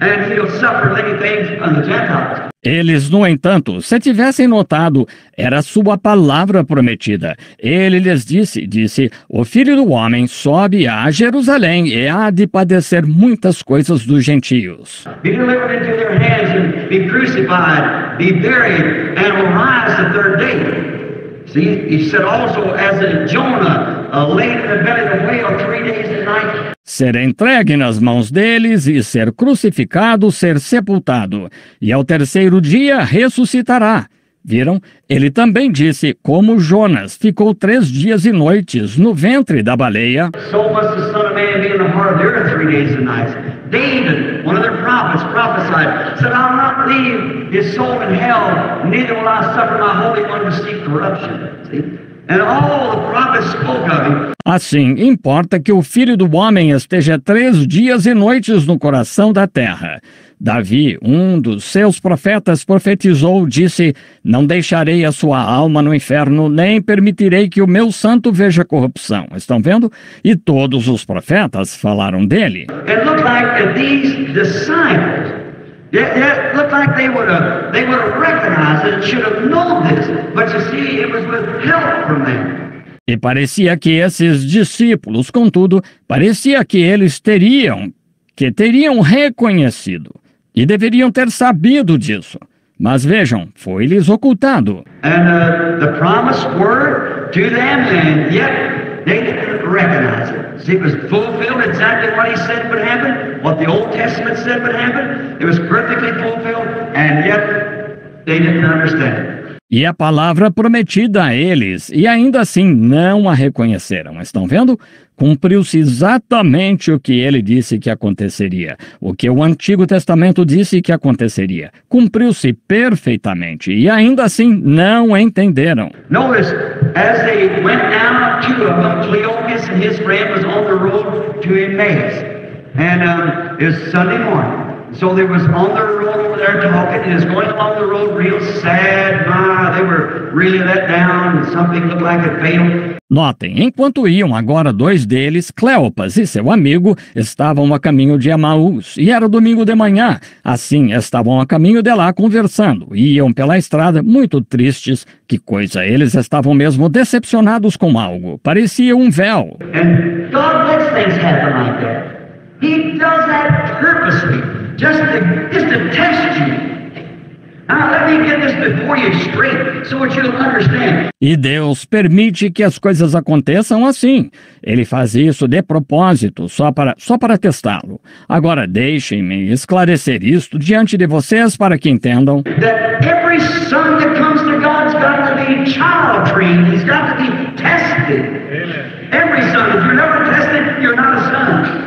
and he'll suffer many things on the Gentiles. Eles, no entanto, se tivessem notado, era sua palavra prometida. Ele lhes disse, o Filho do Homem sobe a Jerusalém e há de padecer muitas coisas dos gentios. Be delivered into their hands and be crucified, be buried, and will rise the third day. See, he said also, as in Jonah, laid in the belly of the whale 3 days and nights. Ser entregue nas mãos deles e ser crucificado, ser sepultado. E ao terceiro dia ressuscitará. Viram? Ele também disse, como Jonas ficou 3 dias e noites no ventre da baleia. So must the Son of Man be in the heart of the earth 3 days and nights. David, one of their prophets, prophesied, said, I'll not leave his soul in hell, neither will I suffer my Holy One to see corruption. See? And all the prophets spoke of him. Assim, importa que o Filho do Homem esteja 3 dias e noites no coração da terra. Davi, um dos seus profetas, profetizou, disse, não deixarei a sua alma no inferno, nem permitirei que o meu santo veja corrupção. Estão vendo? E todos os profetas falaram dele. It looked like these disciples, it looked like they would have recognized it and should have known this, but you see, it was with help from them. E parecia que esses discípulos, contudo, parecia que eles teriam reconhecido e deveriam ter sabido disso. Mas vejam, foi-lhes ocultado. And the promised word to them, and yet they didn't recognize it. See, it was fulfilled exactly what he said would happen, what the Old Testament said would happen. It was perfectly fulfilled, and yet they didn't understand it. E a palavra prometida a eles, e ainda assim não a reconheceram. Estão vendo? Cumpriu-se exatamente o que ele disse que aconteceria. O que o Antigo Testamento disse que aconteceria. Cumpriu-se perfeitamente. E ainda assim não entenderam. Notice, as they went down to Cleopas and his friend was on the road to Emmaus. And it was Sunday morning. So they was on the road over there talking, and is going along the road real sad. They were really let down, and something looked like it failed. Notem, enquanto iam agora dois deles, Cleopas e seu amigo, estavam a caminho de Emaús, e era domingo de manhã. Assim, estavam a caminho de lá conversando, e iam pela estrada muito tristes. Que coisa, eles estavam mesmo decepcionados com algo. Parecia um véu. And God lets things happen like that. He does that purposely, just to test you. Now, let me get this before you straight, so that you'll understand. E Deus permite que as coisas aconteçam assim. Ele faz isso de propósito, só para testá-lo. Agora, deixem-me esclarecer isto diante de vocês para que entendam. That every son that comes to God's got to be child trained. He's got to be tested. Amen. Every son. If you're never tested, you're not a son.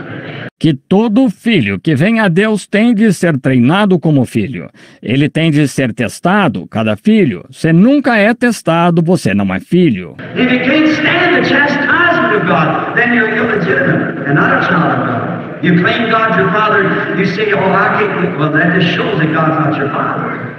Que todo filho que vem a Deus tem de ser treinado como filho. Ele tem de ser testado, cada filho. Se nunca é testado, você não é filho. If you can't stand the chastisement of God, then you're illegitimate and not a child of God. You claim God's your father, you say, oh, I can't. Well, that just shows that God's not your father.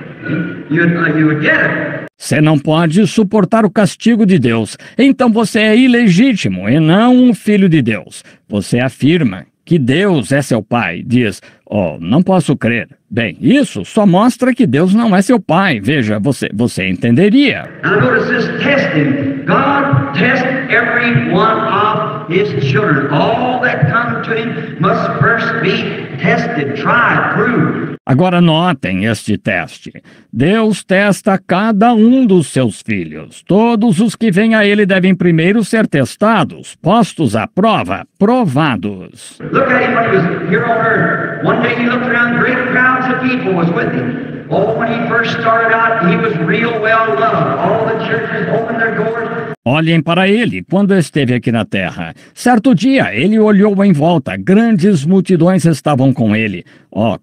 You would get it. Você não pode suportar o castigo de Deus. Então você é ilegítimo e não um filho de Deus. Você afirma que Deus é seu pai, diz, oh, não posso crer. Bem, isso só mostra que Deus não é seu pai. Veja, você entenderia. Now notice this testing. God tests every one of His children. All that come to Him must first be tested, tried, proved. Agora notem este teste. Deus testa cada um dos seus filhos. Todos os que vêm a Ele devem primeiro ser testados, postos à prova, provados. Look at him when he was here on earth. One day he looked around, great crowds of people was with him. Oh, when he first started out, he was real well loved. All the churches opened their doors. Olhem para ele quando esteve aqui na terra. Certo dia, ele olhou em volta. Grandes multidões estavam com ele.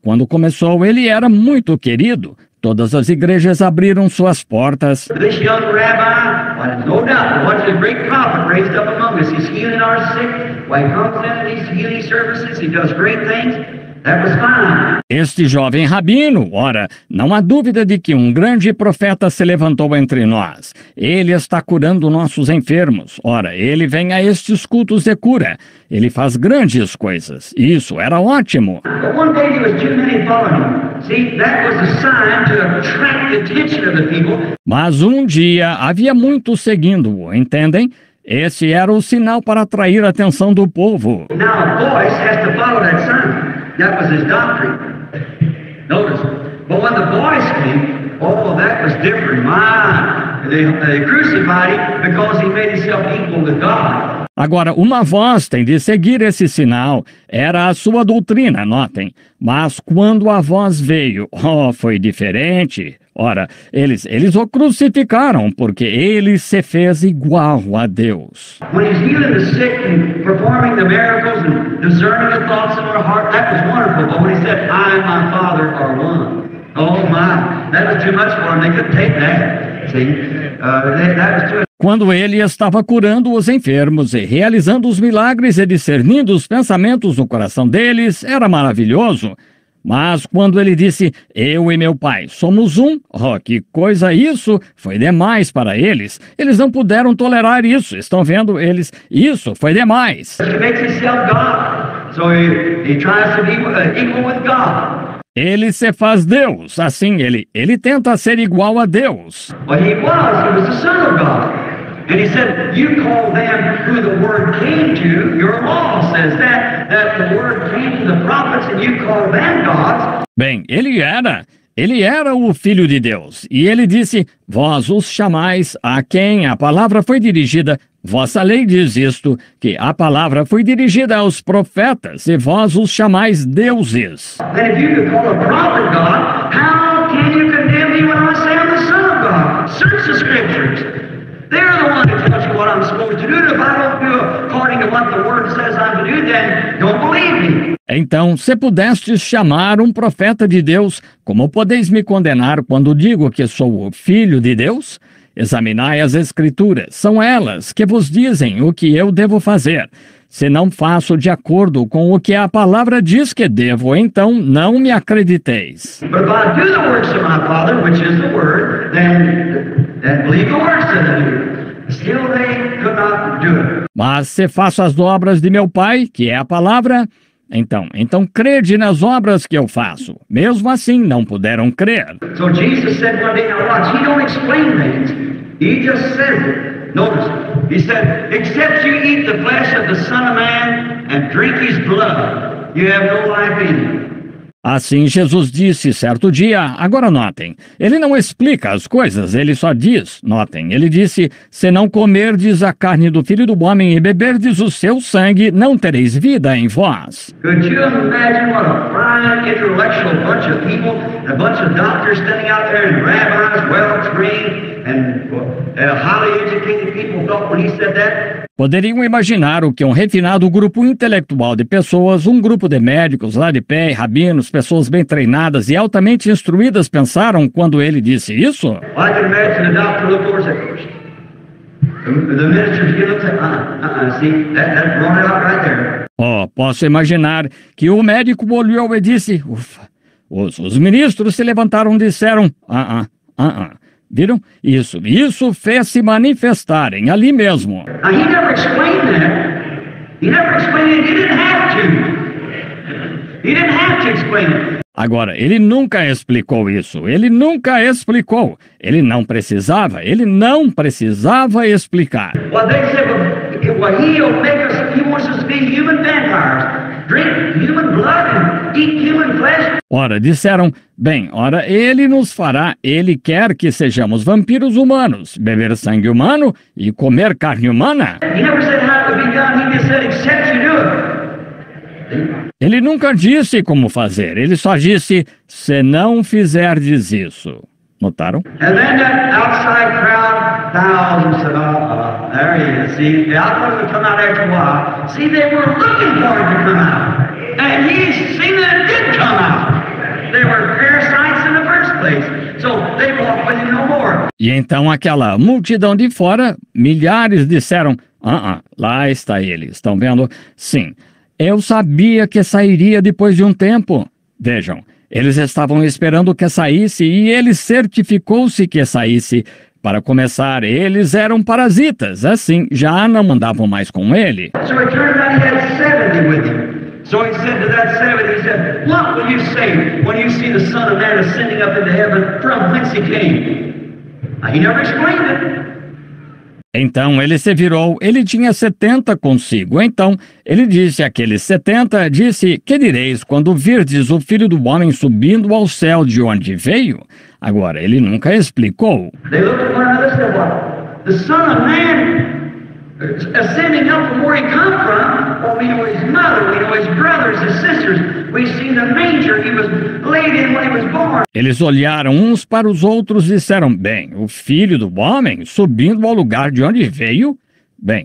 Quando começou, ele era muito querido. Todas as igrejas abriram suas portas. This young rabbi, well, no doubt, watch the great prophet raised up among us. He's healing our sick. When he comes in these healing services, he does great things. That was fine. Este jovem rabino, ora, não há dúvida de que um grande profeta se levantou entre nós. Ele está curando nossos enfermos. Ora, ele vem a estes cultos de cura. Ele faz grandes coisas. Isso era ótimo. But one day there was too many following him. See, that was a sign to attract the attention of the people. Mas um dia havia muitos seguindo-o, entendem? Esse era o sinal para atrair a atenção do povo. Now a voice has to follow that sign. That was his doctrine. Notice. But when the voice came, that was different. They crucified him because he made himself equal with God. Agora, uma voz tem de seguir esse sinal. Era a sua doutrina, notem. Mas quando a voz veio, foi diferente. Ora, eles o crucificaram porque ele se fez igual a Deus. When he's healing the sick and performing the miracles and discerning the thoughts of our heart, that was wonderful. But when he said, I and my Father are one, oh my, that was too much for him. They couldn't take that. See, that was too much. Quando ele estava curando os enfermos e realizando os milagres e discernindo os pensamentos no coração deles, era maravilhoso. Mas quando ele disse, eu e meu pai somos um, que coisa isso, foi demais para eles. Eles não puderam tolerar isso, estão vendo eles, isso foi demais. He makes himself God, so he tries to be equal with God. Ele se faz Deus, assim ele tenta ser igual a Deus. Well, he was the Son of God. And he said, you call them who the word came to, your law says that the word came to the prophets and you call them gods. Bem, ele era o Filho de Deus. E ele disse, vós os chamais a quem a palavra foi dirigida. Vossa lei diz isto, que a palavra foi dirigida aos profetas, e vós os chamais deuses. And if you could call a prophet God, how can you condemn me when I say I'm the Son of God? Search the Scriptures. They're the one who tells you what I'm supposed to do. If I don't do according to what the Word says I'm to do, then don't believe me. Então, se pudestes chamar um profeta de Deus, como podeis me condenar quando digo que sou o Filho de Deus? Examinai as Escrituras, são elas que vos dizem o que eu devo fazer. Se não faço de acordo com o que a palavra diz que devo, então não me acrediteis. But if I do the works of my Father, which is the Word, then believe the works that I do. Still they could not do it. Mas se faço as obras de meu Pai, que é a palavra, então crede nas obras que eu faço. Mesmo assim, não puderam crer. So Jesus said one day, now watch, he don't explain things. He just says it. Notice, he said, except you eat the flesh of the Son of Man and drink his blood, you have no life in you. Assim Jesus disse certo dia, agora notem, ele não explica as coisas, ele só diz, notem, ele disse, se não comerdes a carne do Filho do Homem e beberdes o seu sangue, não tereis vida em vós. Could you imagine what a fine, intellectual bunch of people, a bunch of doctors standing out there and rabbis, well-trained and highly educated people thought when he said that? Poderiam imaginar o que um refinado grupo intelectual de pessoas, um grupo de médicos lá de pé, rabinos, pessoas bem treinadas e altamente instruídas pensaram quando ele disse isso? I can imagine the doctor looked over and said, the ministers get up and say, see, that brought it out right there. Oh, posso imaginar que o médico olhou e disse, ufa, os ministros se levantaram e disseram, viram? Isso fez se manifestarem ali mesmo. Now, he never explained that. He never explained it. He didn't have to. He didn't have to explain it. Agora, ele nunca explicou isso. Ele nunca explicou. Ele não precisava explicar. Well, they said, well, he'll make us, he wants us to be human vampires. Drink human blood and eat human flesh. Ora, disseram, ele nos fará, ele quer que sejamos vampiros humanos, beber sangue humano e comer carne humana. He never said how it would be done. He just said, except you do it. Ele nunca disse como fazer, ele só disse, se não fizerdes isso. Notaram? And then that outside crowd, thousands said, there he is. See, the outlaws would come out after a while. See, they were looking for him to come out. And he seen that it did come out. They were parasites in the first place. So they walked with him no more. E então aquela multidão de fora, milhares disseram, lá está ele. Estão vendo? Sim. Eu sabia que sairia depois de um tempo. Vejam, eles estavam esperando que saísse e ele certificou-se que saísse. Para começar, eles eram parasitas, assim, já não andavam mais com ele. So it turned out he had 70 with him. So he said to that 70, he said, what will you say when you see the Son of Man ascending up into heaven from whence he came? Now, he never explained it. Então ele se virou, ele tinha 70 consigo. Então ele disse àqueles 70, disse, que direis quando virdes o Filho do Homem subindo ao céu de onde veio? Agora, ele nunca explicou. They looked at one another and said, what? The Son of Man ascending up from where he come from? Well, we know his mother, we know his brothers, his sisters. We've seen the manger he was laid in when he was born. Eles olharam uns para os outros e disseram, o Filho do Homem subindo ao lugar de onde veio?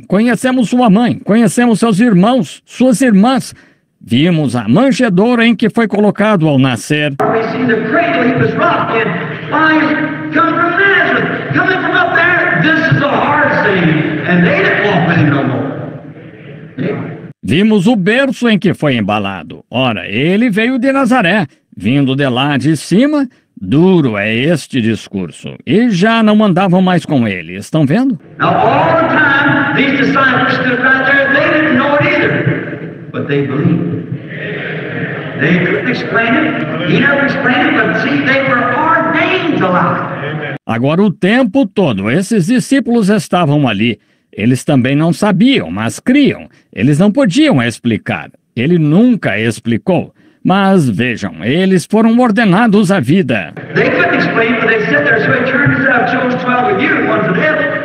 Conhecemos sua mãe, conhecemos seus irmãos, suas irmãs. Vimos a manjedoura em que foi colocado ao nascer. We've seen the cradle he was rocked in. Why, he's come from Nazareth, coming from up there. This is a hard saying, and they didn't walk with him no more. Vimos o berço em que foi embalado. Ora, ele veio de Nazaré, vindo de lá de cima. Duro é este discurso. E já não andavam mais com ele. Estão vendo? Now, all the time, these disciples stood right there. They didn't know it either, but they believed. They couldn't explain it. He never explained it, but see, they were ordained to lie. Agora, o tempo todo, esses discípulos estavam ali. Eles também não sabiam, mas criam. Eles não podiam explicar. Ele nunca explicou. Mas vejam, eles foram ordenados à vida. They couldn't explain, but they said there, so he turned and said, I chose 12 of you and one for them.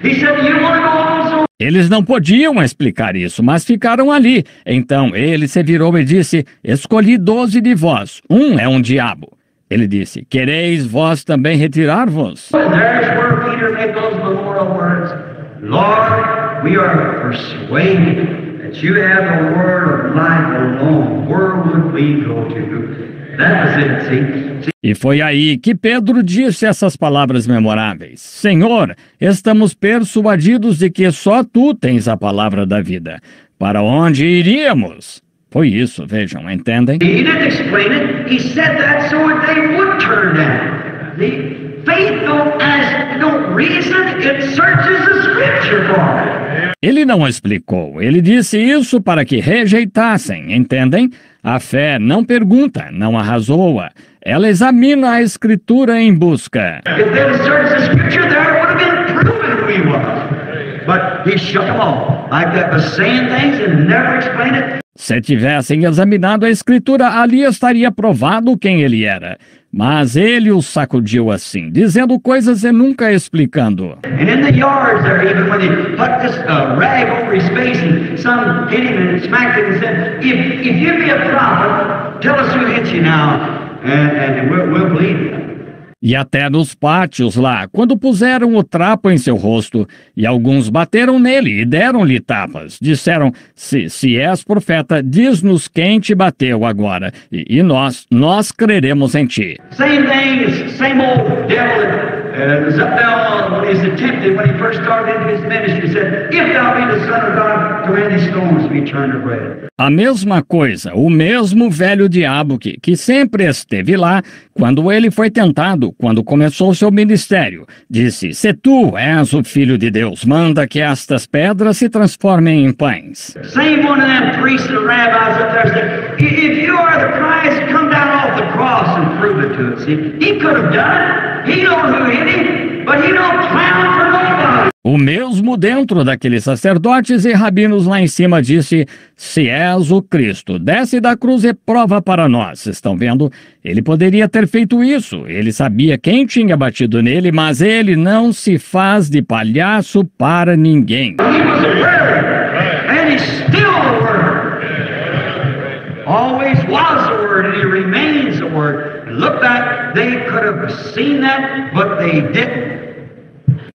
He said, do you want to go also? Eles não podiam explicar isso, mas ficaram ali. Então ele se virou e disse, escolhi 12 de vós, um é um diabo. Ele disse, quereis vós também retirar-vos? And there's where Peter made those memorial words. Lord, we are persuaded that you have the word of life alone. Where would we go to? That was it, see? E foi aí que Pedro disse essas palavras memoráveis. Senhor, estamos persuadidos de que só tu tens a palavra da vida. Para onde iríamos? Foi isso, vejam, entendem? He didn't explain it. He said that so that they would turn down. See? Faith don't reason, it searches the Scripture for it. Ele não explicou, ele disse isso para que rejeitassem, entendem? A fé não pergunta, não arrazoa. Ela examina a Escritura em busca. If they'd searched the Scripture, there would have been proven who he was. But he shook them off, like that was saying things and never explained it. Se tivessem examinado a Escritura, ali estaria provado quem ele era. Mas ele os sacudiu assim, dizendo coisas e nunca explicando. And in the yards there, even when they put this rag over his face and some hit him and smacked him and said, if you be a prophet, tell us who hit you now, and we'll believe you. E até nos pátios lá, quando puseram o trapo em seu rosto, e alguns bateram nele e deram-lhe tapas. Disseram, se és profeta, diz-nos quem te bateu agora, e nós creremos em ti. Same thing, same old devil that was up there when he was tempted, when he first started into his ministry, he said, if thou be the Son of God, command these stones to be turned to bread. A mesma coisa, o mesmo velho diabo que sempre esteve lá quando ele foi tentado, quando começou seu ministério. Disse, se tu és o Filho de Deus, manda que estas pedras se transformem em pães. Same one of them priests and rabbis up there said, if you are the Christ, come down off the cross and prove it to us. See, he could have done it. He knows who hit him, but he don't clown for nobody. O mesmo dentro daqueles sacerdotes e rabinos lá em cima disse, se és o Cristo, desce da cruz e prova para nós. Estão vendo? Ele poderia ter feito isso. Ele sabia quem tinha batido nele, mas ele não se faz de palhaço para ninguém. He was a word, and he's still the word. Always was the word, and he remains the word. It looked like they could have seen that, but they didn't.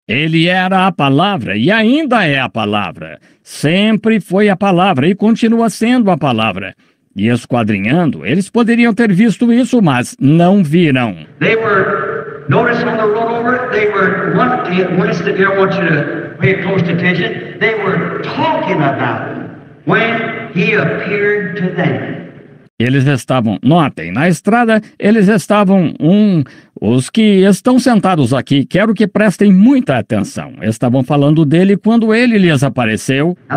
Ele era a palavra e ainda é a palavra. Sempre foi a palavra e continua sendo a palavra. E esquadrinhando, eles poderiam ter visto isso, mas não viram. They were, notice on the road over, they were, one instant here, I want you to pay close attention, they were talking about him when he appeared to them. Eles estavam, notem, na estrada, eles estavam, os que estão sentados aqui, quero que prestem muita atenção. Estavam falando dele quando ele lhes apareceu.